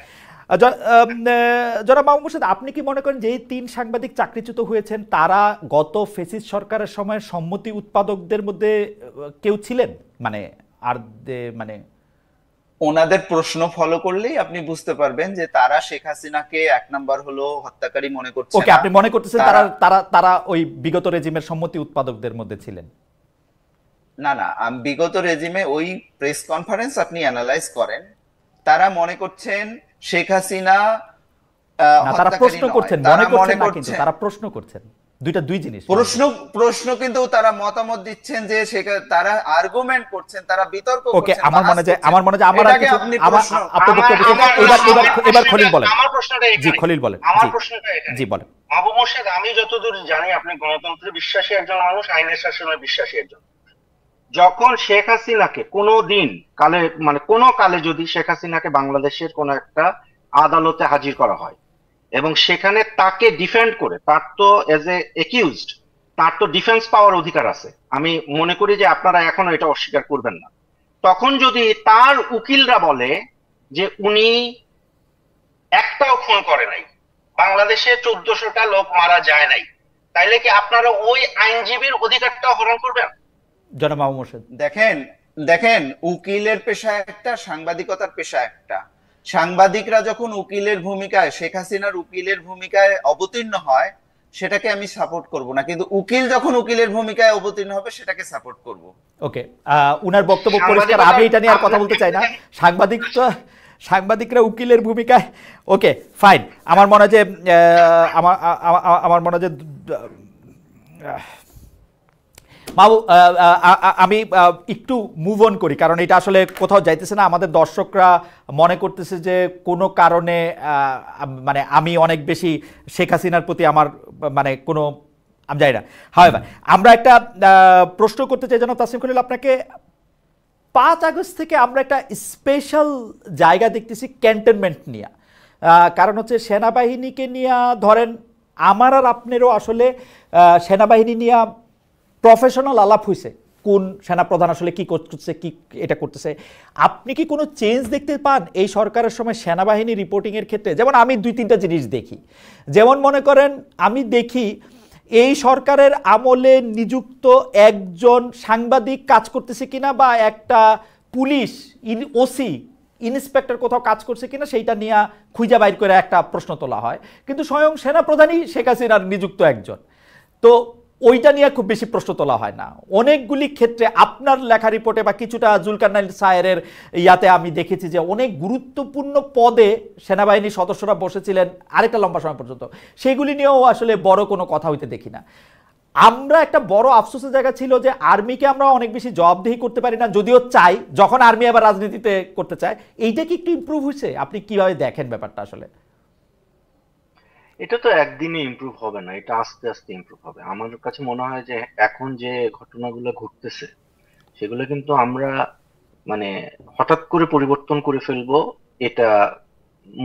জনাব মাহবুব মোর্শেদ, আপনি কি মনে করেন যে 3 সাংবাদিক চাকরিচ্যুত হয়েছেন তারা গত ফ্যাসিস্ট সরকারের সময় সম্মতি উৎপাদকদের মধ্যে কেউ ছিলেন? মানে ওনাদের প্রশ্ন ফলো করলেই আপনি বুঝতে পারবেন যে তারা শেখ হাসিনাকে 1 নাম্বার হলো হত্যাকারী মনে করছে। ওকে, আপনি মনে করতেছেন তারা ওই বিগত রেজিমের সম্মতি উৎপাদকদের মধ্যে ছিলেন? না, বিগত রেজিমে ওই প্রেস কনফারেন্স আপনি অ্যানালাইজ করেন, তারা মনে করছেন শেখ হাসিনা তারা প্রশ্ন করছেন, মনে করছেন না, কিন্তু তারা প্রশ্ন করছেন। দুই জিনিস। প্রশ্ন কিন্তু তারা মতামত দিচ্ছেন, যে তারা আর্গুমেন্ট করছেন, তারা বিতর্ক করছেন। ওকে, আমার মনে হয় এবার খলিল বলেন। জি, খলিল বলেন। আমার প্রশ্নটা আবু মোর্শেদ, আমি যতদূর জানি আপনি গণতন্ত্রে বিশ্বাসী একজন মানুষ, আইনের শাসনে বিশ্বাসী একজন। যখন শেখ হাসিনাকে কোনো দিন কালে, মানে কোনো কালে যদি শেখ হাসিনাকে বাংলাদেশের কোনো একটা আদালতে হাজির করা হয় এবং সেখানে তাকে ডিফেন্ড করে, তার তো এজ এ একিউজড, তার তো ডিফেন্স পাওয়ার অধিকার আছে। আমি মনে করি যে আপনারা এখনো এটা অস্বীকার করবেন না। তখন যদি তার উকিলরা বলে যে উনি একটাও খুন করে নাই, বাংলাদেশে 1400টা লোক মারা যায় নাই, তাইলে কি আপনারা ওই আইনজীবীর অধিকারটাও হরণ করবেন? জনাব মাহবুব মোর্শেদ, দেখেন দেখেন উকিলের পেশা একটা, সাংবাদিকতার পেশা একটা। সাংবাদিকরা যখন উকিলের ভূমিকায়, শেখ হাসিনার উকিলের ভূমিকায় অবতীর্ণ হয়, সেটাকে আমি সাপোর্ট করব না, কিন্তু উকিল যখন উকিলের ভূমিকায় অবতীর্ণ হবে সেটাকে সাপোর্ট করব। ওকে, উনার বক্তব্য পরিষ্কার, আমি এটা নিয়ে আর কথা বলতে চাই না। সাংবাদিকরা উকিলের ভূমিকায়, ওকে ফাইন। আমার মনে হয় যে আমার মনে হয় যে আমি একটু মুভ অন করি, কারণ এটা আসলে কোথাও যাইতেছে না। আমাদের দর্শকরা মনে করতেছে যে কোনো কারণে মানে আমি অনেক বেশি শেখ হাসিনার প্রতি আমার মানে কোনো, আমি জানি না। হাওয়েভার, আমরা একটা প্রশ্ন করতে চাই জনাব তাসনিম খলিল আপনাকে। 5 আগস্ট থেকে আমরা একটা স্পেশাল জায়গা দেখতেছি ক্যান্টনমেন্ট নিয়ে। কারণ হচ্ছে সেনাবাহিনীকে নিয়ে, ধরেন আমার আর আপনারও আসলে সেনাবাহিনী নিয়ে প্রফেশনাল আলাপ হয়েছে, কোন সেনাপ্রধান আসলে কি করতেছে, কি এটা করতেছে। আপনি কি কোনো চেঞ্জ দেখতে পান এই সরকারের সময় সেনাবাহিনী রিপোর্টিংয়ের ক্ষেত্রে? যেমন আমি 2-3টা জিনিস দেখি। যেমন মনে করেন, আমি দেখি এই সরকারের আমলে নিযুক্ত একজন সাংবাদিক কাজ করতেছে কিনা, বা একটা পুলিশ ওসি ইন্সপেক্টর কোথাও কাজ করছে কিনা, সেইটা নিয়ে খুঁজে বাইর করে একটা প্রশ্ন তোলা হয়। কিন্তু স্বয়ং সেনাপ্রধানই শেখ হাসিনার নিযুক্ত একজন, তো ওইটা নিয়ে খুব বেশি প্রশ্ন তোলা হয় না। অনেকগুলি ক্ষেত্রে আপনার লেখা রিপোর্টে বা কিছুটা জুলকারনাইল সায়েরের ইয়াতে আমি দেখেছি যে অনেক গুরুত্বপূর্ণ পদে সেনাবাহিনীর সদস্যরা বসেছিলেন আরেকটা লম্বা সময় পর্যন্ত, সেগুলি নিয়েও আসলে বড় কোনো কথা হইতে দেখি না। আমরা একটা বড় আফসোসের জায়গা ছিল যে আর্মিকে আমরা অনেক বেশি জবাবদিহি করতে পারি না, যদিও চাই, যখন আর্মি আবার রাজনীতিতে করতে চায়। এইটা কি একটু ইমপ্রুভ হয়েছে? আপনি কিভাবে দেখেন ব্যাপারটা আসলে? এটা তো একদিনে ইমপ্রুভ হবে না, এটা আস্তে আস্তে ইমপ্রুভ হবে। আমার কাছে মনে হয় যে এখন যে ঘটনাগুলো ঘটতেছে সেগুলো কিন্তু আমরা মানে হঠাৎ করে পরিবর্তন করে ফেলবো, এটা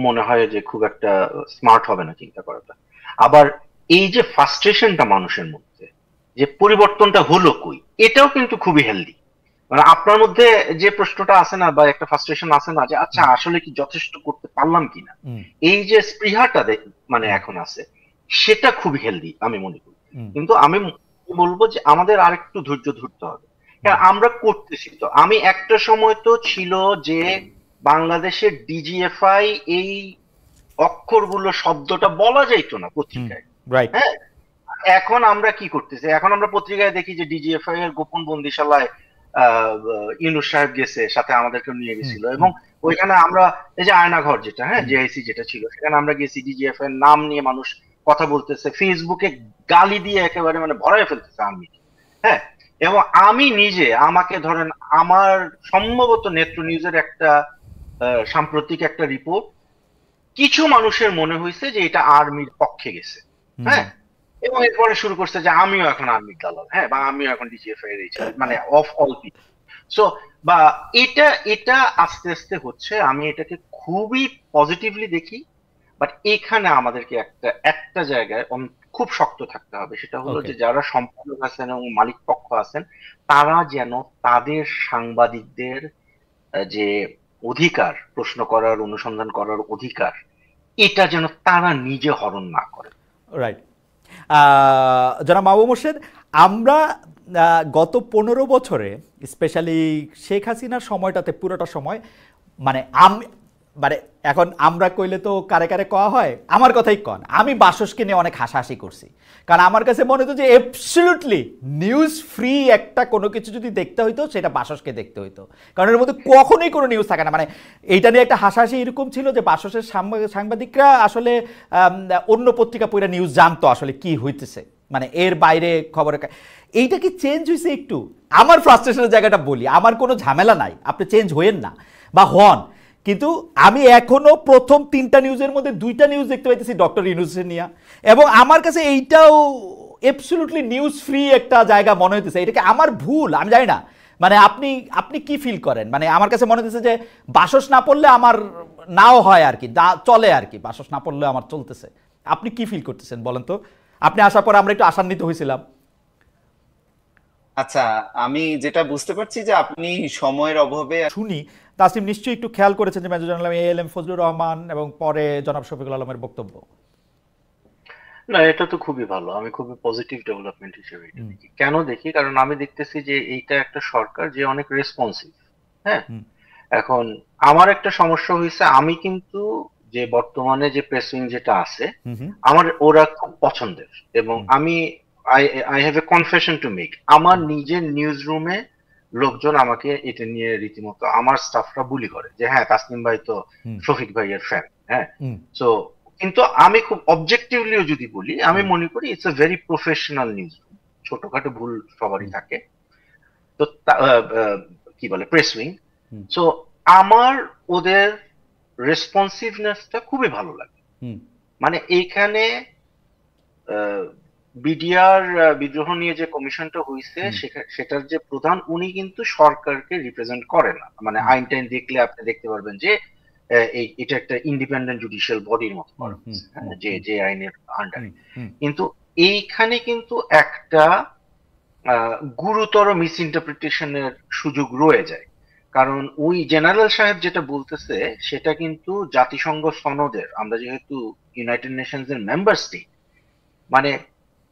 মনে হয় যে খুব একটা স্মার্ট হবে না চিন্তা করাটা। আবার এই যে ফ্রাস্ট্রেশনটা মানুষের মধ্যে, যে পরিবর্তনটা হলো কই, এটাও কিন্তু খুবই হেলদি। মানে আপনার মধ্যে যে প্রশ্নটা আসে না, বা একটা ফ্রাস্ট্রেশন আসে না যে আচ্ছা আসলে কি যথেষ্ট করতে পারলাম কিনা, এই যে স্পৃহাটা মানে এখন আছে, সেটা খুবই হেলদি আমি মনে করি। কিন্তু আমি বলবো যে আমাদের আরেকটু ধৈর্য ধরতে হবে, কারণ আমরা করতেছি তো। আমি একটা সময় তো ছিল যে বাংলাদেশের ডিজিএফআই এই অক্ষরগুলো, শব্দটা বলা যাইতো না পত্রিকায়। হ্যাঁ, এখন আমরা কি করতেছি, এখন আমরা পত্রিকায় দেখি যে ডিজিএফআই এর গোপন বন্দিশালায় ইউনূস সাহেব গেছে, সাথে আমাদেরকে নিয়ে গেছিল, এবং ওইখানে আমরা এই যে আয়নাঘর যেটা, হ্যাঁ জেআইসি যেটা ছিল, সেখানে আমরা গেছি, ডিজিএফ এর নাম নিয়ে মানুষ কথা বলতেছে, ফেসবুকে গালি দিয়ে একেবারে মানে ভরায় ফেলতেছে আর্মি। হ্যাঁ, এবং আমি নিজে, আমাকে ধরেন আমার সম্ভবত নেত্র নিউজের একটা সাম্প্রতিক একটা রিপোর্ট, কিছু মানুষের মনে হয়েছে যে এটা আর্মির পক্ষে গেছে। হ্যাঁ, এবং এরপরে শুরু করছে যে আমিও এখন আর্মির দালাল, হ্যাঁ, বা আমিও এখন ডিজিএফআই এর মানে অফ অল পিপল। সো বা এটা আস্তে আস্তে হচ্ছে, আমি এটাকে খুবই পজিটিভলি দেখি। বাট এখানে আমাদেরকে একটা জায়গায় খুব শক্ত থাকতে হবে, সেটা হলো যে যারা সম্পাদক আছেন এবং মালিক পক্ষ আছেন, তারা যেন তাদের সাংবাদিকদের যে অধিকার, প্রশ্ন করার, অনুসন্ধান করার অধিকার, এটা যেন তারা নিজে হরণ না করে। রাইট। জনাব মাহবুব মোর্শেদ, আমরা গত 15 বছরে স্পেশালি শেখ হাসিনার সময়টাতে পুরোটা সময় মানে এখন আমরা কইলে তো কারে কারে কওয়া হয়, আমার কথাই কন, আমি বাসসকে নিয়ে অনেক হাসাহাসি করছি। কারণ আমার কাছে মনে হতো যে অ্যাবসলিউটলি নিউজ ফ্রি একটা কোনো কিছু যদি দেখতে হইতো সেটা বাসসকে দেখতে হইতো, কারণ এর মধ্যে কখনোই কোনো নিউজ থাকে না। মানে এইটা নিয়ে একটা হাসাহাসি এরকম ছিল যে বাসসের সাংবাদিকরা আসলে অন্য পত্রিকা পড়ে নিউজ জানতো আসলে কি হইতেছে, মানে এর বাইরে খবরের। এইটা কি চেঞ্জ হয়েছে একটু? আমার ফ্রাস্ট্রেশনের জায়গাটা বলি, আমার কোনো ঝামেলা নাই, আপনি চেঞ্জ হইেন না বা হন, কিন্তু আমি এখনো প্রথম 3টা নিউজের মধ্যে 2টা নিউজ দেখতে পাইতেছি ডক্টর ইউনূসের নিয়া, এবং আমার কাছে এইটাও অ্যাবসলিউটলি নিউজ ফ্রি একটা জায়গা মনে হইতেছে। এটা কি আমার ভুল আমি জানি না, মানে আপনি কি ফিল করেন? মানে আমার কাছে মনে হচ্ছে যে বাসস না পড়লে আমার নাও হয় আর কি, চলে আর কি, বাসস না পড়লে আমার চলতেছে। আপনি কি ফিল করতেছেন বলেন তো? আপনি আসার পর আমরা একটু আশান্বিত হয়েছিলাম। আচ্ছা, আমি যেটা বুঝতে পারছি যে আপনি সময়ের অভাবে শুনি তাসনিম নিশ্চয়ই একটু খেয়াল করেছেন যে major general ALM Fazlur Rahman এবং পরে জনাব শফিকুল আলমের বক্তব্য। না, এটা তো খুবই ভালো, আমি খুবই পজিটিভ ডেভেলপমেন্ট হিসেবে এটা দেখি। কেন দেখি? কারণ আমি দেখতেছি যে এইটা একটা সরকার যে অনেক রেসপন্সিভ। হ্যাঁ, এখন আমার একটা সমস্যা হয়েছে, আমি কিন্তু যে বর্তমানে যে প্রেসিং যেটা আছে আমার ওরা খুব পছন্দের, এবং আমি I have a confession to make. আমার নিজের নিউজ রুমে লোকজন আমাকে এটা নিয়ে রীতিমতো আমার স্টাফরা বুলি করে যে হ্যাঁ তাসনিম ভাই তো শফিক ভাইয়ের ফ্যান। হ্যাঁ, সো কিন্তু আমি খুব অবজেক্টিভলিও যদি বলি, আমি মনে করি it's a very professional news room. ছোটখাটো ভুল সবারই থাকে, তো কি বলে প্রেস উইং। সো আমার ওদের রেসপন্সিভনেসটা খুবই ভালো লাগে। মানে এইখানে বিডিআর বিদ্রোহ নিয়ে যে কমিশনটা হয়েছে সেটার যে প্রধান, উনি কিন্তু সরকারকে রিপ্রেজেন্ট করে না। মানে আইন টাইন দেখলে আপনি দেখতে পারবেন যে এটা একটা ইন্ডিপেন্ডেন্ট জুডিশিয়াল বডির মতো করা হয়েছে, যে আইনের আন্ডারে। কিন্তু এইখানে কিন্তু একটা গুরুতর মিস ইন্টারপ্রিটেশনের সুযোগ রয়ে যায়। কারণ ওই জেনারেল সাহেব যেটা বলতেছে সেটা কিন্তু জাতিসংঘ সনদের, আমরা যেহেতু ইউনাইটেড নেশনস এর মেম্বার স্টেট, মানে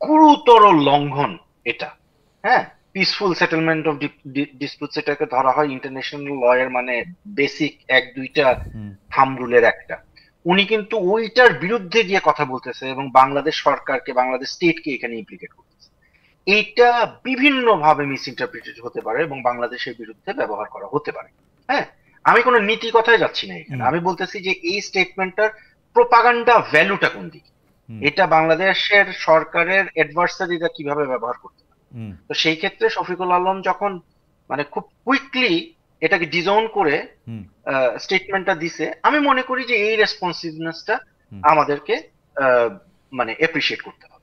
গুরুতর লঙ্ঘন এটা। হ্যাঁ, পিসফুল সেটেলমেন্ট অফ ডিসপিউটস এটাকে ধরা হয় ইন্টারন্যাশনাল লয়ের মানে বেসিক 1-2টা থাম রুলের একটা। উনি কিন্তু ওইটার বিরুদ্ধে গিয়ে কথা বলতেছে এবং বাংলাদেশ সরকারকে, বাংলাদেশ স্টেটকে এখানে ইমপ্লিকেট করতেছে। এইটা বিভিন্ন ভাবে মিস ইন্টারপ্রিটেড হতে পারে এবং বাংলাদেশের বিরুদ্ধে ব্যবহার করা হতে পারে। হ্যাঁ, আমি কোনো নীতি কথায় যাচ্ছি না এখানে, আমি বলতেছি যে এই স্টেটমেন্টটার প্রোপাগান্ডা ভ্যালুটা কোন দিকে, এটা বাংলাদেশের সরকারের অ্যাডভার্সারিরা কিভাবে ব্যবহার করতে পারে। তো সেই ক্ষেত্রে শফিকুল আলম যখন মানে খুব কুইকলি এটাকে ডিজাউন করে স্টেটমেন্টটা দিছে, আমি মনে করি যে এই রেসপন্সিভনেসটা আমাদেরকে মানে এপ্রিশিয়েট করতে হবে।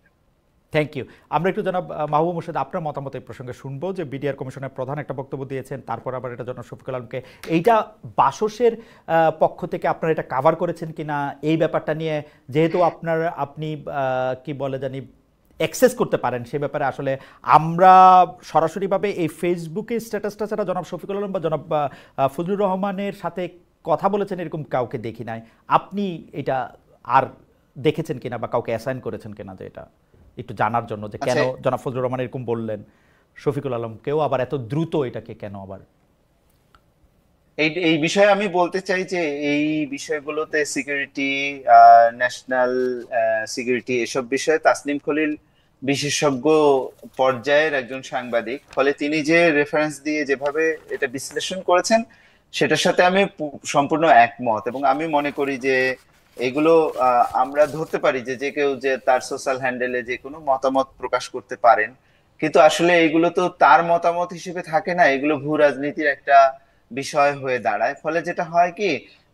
Thank you. আমরা একটু জনাব মাহবুব মোর্শেদ আপনার মতামত এই প্রসঙ্গে শুনবো, যে বিডিআর কমিশনের প্রধান একটা বক্তব্য দিয়েছেন, তারপর আবার এটা জনাব শফিকুল আলমকে, এইটা বাসসের পক্ষ থেকে আপনারা এটা কাভার করেছেন কিনা এই ব্যাপারটা নিয়ে, যেহেতু আপনি কি বলে জানি অ্যাক্সেস করতে পারেন সে ব্যাপারে আসলে আমরা সরাসরিভাবে এই ফেসবুকে স্ট্যাটাসটা ছাড়া জনাব শফিকুল আলম বা জনাব ফজলুর রহমানের সাথে কথা বলেছেন এরকম কাউকে দেখি নাই। আপনি এটা আর দেখেছেন কিনা বা কাউকে অ্যাসাইন করেছেন কিনা, যে এটা একটু জানার জন্য যে কেন জনাব ফজলুর রহমান এরকম বললেন, শফিকুল আলম কেউ আবার এত দ্রুত এটাকে কেন আবার? এই বিষয়ে আমি বলতে চাই যে এই বিষয়গুলোতে সিকিউরিটি, ন্যাশনাল সিকিউরিটি, এসব বিষয়ে তাসনিম খলিল বিশেষজ্ঞ পর্যায়ের একজন সাংবাদিক, ফলে তিনি যে রেফারেন্স দিয়ে যেভাবে এটা বিশ্লেষণ করেছেন সেটার সাথে আমি সম্পূর্ণ একমত। এবং আমি মনে করি যে এগুলো আমরা ধরতে পারি যে যে কেউ যে তার সোশ্যাল হ্যান্ডেলে যে কোনো মতামত প্রকাশ করতে পারেন, কিন্তু আসলে এগুলো তো তার মতামত হিসেবে থাকে না, এগুলো ভূ রাজনীতির একটা বিষয় হয়ে দাঁড়ায়। ফলে যেটা হয় কি,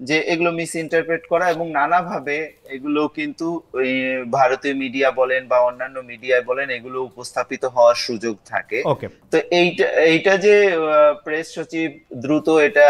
যে এগুলো মিস ইন্টারপ্রেট করা এবং নানাভাবে এগুলো কিন্তু ওই ভারতীয় মিডিয়া বলেন বা অন্যান্য মিডিয়ায় বলেন এগুলো উপস্থাপিত হওয়ার সুযোগ থাকে। তো এইটা যে প্রেস সচিব দ্রুত এটা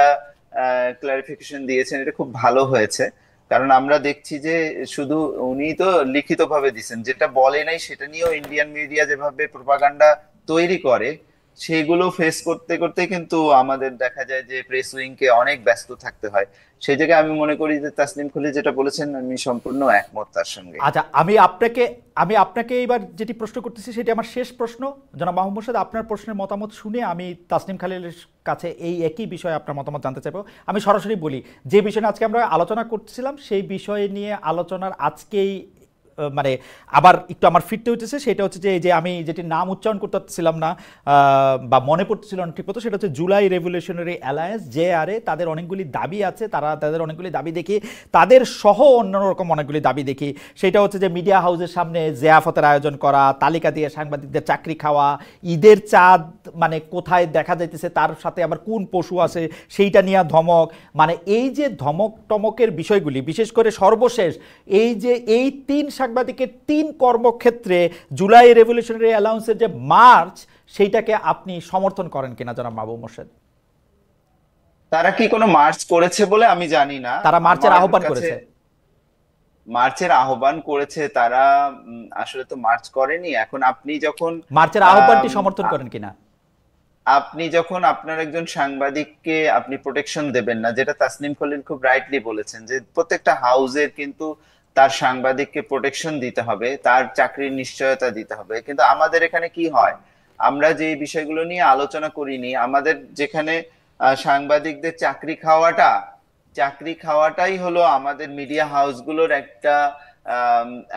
ক্লারিফিকেশন দিয়েছেন, এটা খুব ভালো হয়েছে। কারণ আমরা দেখছি যে শুধু উনি তো লিখিতভাবে দিচ্ছেন, যেটা বলে নাই সেটা নিয়েও ইন্ডিয়ান মিডিয়া যেভাবে প্রোপাগান্ডা তৈরি করে, সেগুলো ফেস করতে করতে কিন্তু আমাদের দেখা যায় যে প্রেস উইং কে অনেক ব্যস্ত থাকতে হয়। সেই জায়গায় আমি মনে করি যে তাসনিম খলিল যেটা বলেছেন আমি সম্পূর্ণ একমত তার সঙ্গে। আচ্ছা, আমি আপনাকে এবার যেটি প্রশ্ন করতেছি সেটি আমার শেষ প্রশ্ন। জনাব মাহবুব মোর্শেদ, আপনার প্রশ্নের মতামত শুনে আমি তাসনিম খলিলের কাছে এই একই বিষয়ে আপনার মতামত জানতে চাইবো। আমি সরাসরি বলি, যে বিষয় নিয়ে আজকে আমরা আলোচনা করছিলাম সেই বিষয় নিয়ে আলোচনার আজকেই মানে আবার একটু আমার ফিরতে হচ্ছে, সেটা হচ্ছে যে এই যে আমি যেটি নাম উচ্চারণ করতে পারছিলাম না বা মনে পড়তেছিল না ঠিক মতো, সেটা হচ্ছে জুলাই রেভলিউশনারি অ্যালায়েন্স, JRA। তাদের অনেকগুলি দাবি আছে, তাদের অনেকগুলি দাবি দেখি, তাদের সহ অন্যরকম অনেকগুলি দাবি দেখি। সেটা হচ্ছে যে মিডিয়া হাউসের সামনে জিয়াফতের আয়োজন করা, তালিকা দিয়ে সাংবাদিকদের চাকরি খাওয়া, ঈদের চাঁদ মানে কোথায় দেখা যাইতেছে তার সাথে আবার কোন পশু আছে সেইটা নিয়ে ধমক, মানে এই যে ধমক টমকের বিষয়গুলি, বিশেষ করে সর্বশেষ এই যে এই 3 সাংবাদিকের 3 কর্মক্ষেত্রে জুলাই রেভলিউশনারি অ্যালাউন্সের যে মার্চ, সেইটাকে আপনি সমর্থন করেন কিনা জনাব মাহবুব মোর্শেদ? তারা কি কোনো মার্চ করেছে বলে আমি জানি না। তারা মার্চের আমার আহ্বান কাছে করেছে। মার্চের আহ্বান করেছে তারা, আসলে তো মার্চ করেনি। এখন আপনি যখন মার্চের আহ্বানটি সমর্থন করেন কিনা? আপনি যখন আপনার একজন সাংবাদিককে আপনি প্রোটেকশন দেবেন না, যেটা তাসনিম খলিল খুব রাইটলি বলেছেন, যে প্রত্যেকটা হাউজের কিন্তু তার সাংবাদিককে প্রোটেকশন দিতে হবে, তার চাকরির নিশ্চয়তা দিতে হবে। কিন্তু আমাদের এখানে কি হয়, আমরা যে বিষয়গুলো নিয়ে আলোচনা করিনি, আমাদের যেখানে সাংবাদিকদের চাকরি খাওয়াটাই হলো আমাদের মিডিয়া হাউসগুলোর একটা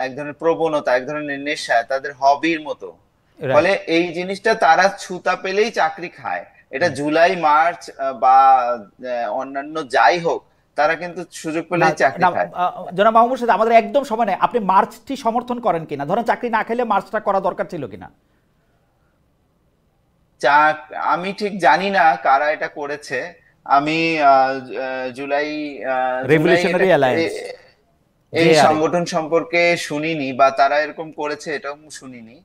এক ধরনের প্রবণতা, এক ধরনের নেশা, তাদের হবির মতো। ফলে এই জিনিসটা তারা ছুতা পেলেই চাকরি খায়। এটা জুলাই মার্চ বা অন্যান্য যাই হোক, তারা কিন্তু সুযোগ পেলেই চাকরি খায়। জনাব মাহমুদ মোর্শেদ, আমাদের একদম সময় নেই, আপনি মার্চটি সমর্থন করেন কিনা? ধরেন চাকরি না খেলে মার্চটা করা দরকার ছিল কিনা? আমি ঠিক জানি না কারা এটা করেছে। আমি জুলাই রেভলিউশনারি অ্যালায়েন্স, এই JRA। সংগঠন সম্পর্কে শুনিনি, বা তারা এরকম করেছে এটাও শুনিনি।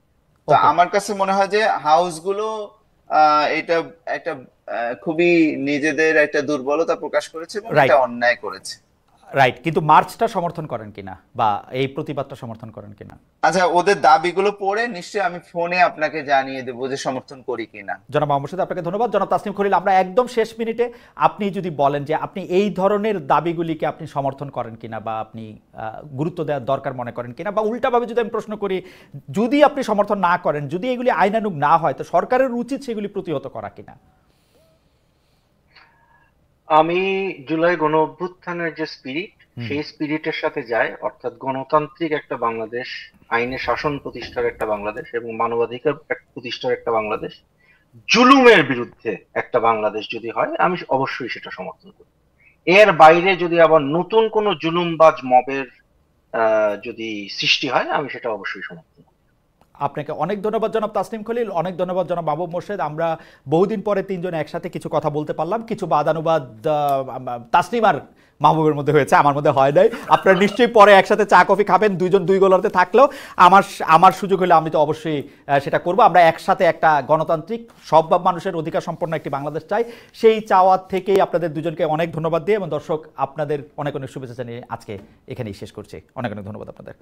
তো ওকে, আমার কাছে মনে হয় যে হাউসগুলো এটা একটা খুবই নিজেদের একটা দুর্বলতা প্রকাশ করেছে এবং রাইট এটা অন্যায় করেছে। রাইট, কিন্তু মার্চটা সমর্থন করেন কিনা বা এই প্রতিবাদটা সমর্থন করেন কিনা? আচ্ছা, ওদের দাবিগুলো পড়ে নিশ্চয়ই আমি ফোনে আপনাকে জানিয়ে দেবো যে সমর্থন করি কিনা। জনাব মাহমুদ মোর্শেদ, আপনাকে ধন্যবাদ। জনাব তাসনিম খলিল, আমরা একদম শেষ মিনিটে আপনি যদি বলেন যে আপনি এই ধরনের দাবিগুলিকে আপনি সমর্থন করেন কিনা বা আপনি গুরুত্ব দেওয়ার দরকার মনে করেন কিনা, বা উল্টাভাবে যদি আমি প্রশ্ন করি, যদি আপনি সমর্থন না করেন, যদি এগুলি আইনানুগ না হয়, তো সরকারের উচিত সেগুলি প্রতিহত করা কিনা? আমি জুলাই গণ অভ্যুত্থানের যে স্পিরিট, সেই স্পিরিটের সাথে যায়, অর্থাৎ গণতান্ত্রিক একটা বাংলাদেশ, আইনের শাসন প্রতিষ্ঠার একটা বাংলাদেশ এবং মানবাধিকার প্রতিষ্ঠার একটা বাংলাদেশ, জুলুমের বিরুদ্ধে একটা বাংলাদেশ যদি হয়, আমি অবশ্যই সেটা সমর্থন করি। এর বাইরে যদি আবার নতুন কোনো জুলুমবাজ মবের যদি সৃষ্টি হয়, আমি সেটা অবশ্যই সমর্থন করি। আপনাকে অনেক ধন্যবাদ জনাব তাসনিম খলিল, অনেক ধন্যবাদ জনাব মাহবুব মোর্শেদ। আমরা বহুদিন পরে 3 জন একসাথে কিছু কথা বলতে পারলাম। কিছু বাদানুবাদ তাসনিম আর মাহবুবের মধ্যে হয়েছে, আমার মধ্যে হয় নাই। আপনারা নিশ্চয়ই পরে একসাথে চা কফি খাবেন, 2 জন 2 গলাতে থাকলেও আমার সুযোগ হলে আমি তো অবশ্যই সেটা করব। আমরা একসাথে একটা গণতান্ত্রিক সব মানুষের অধিকার সম্পন্ন একটি বাংলাদেশ চাই। সেই চাওয়ার থেকেই আপনাদের দুজনকে অনেক ধন্যবাদ দিয়ে এবং দর্শক আপনাদের অনেক অনেক শুভেচ্ছা জানিয়ে আজকে এখানেই শেষ করছি। অনেক অনেক ধন্যবাদ আপনাদের।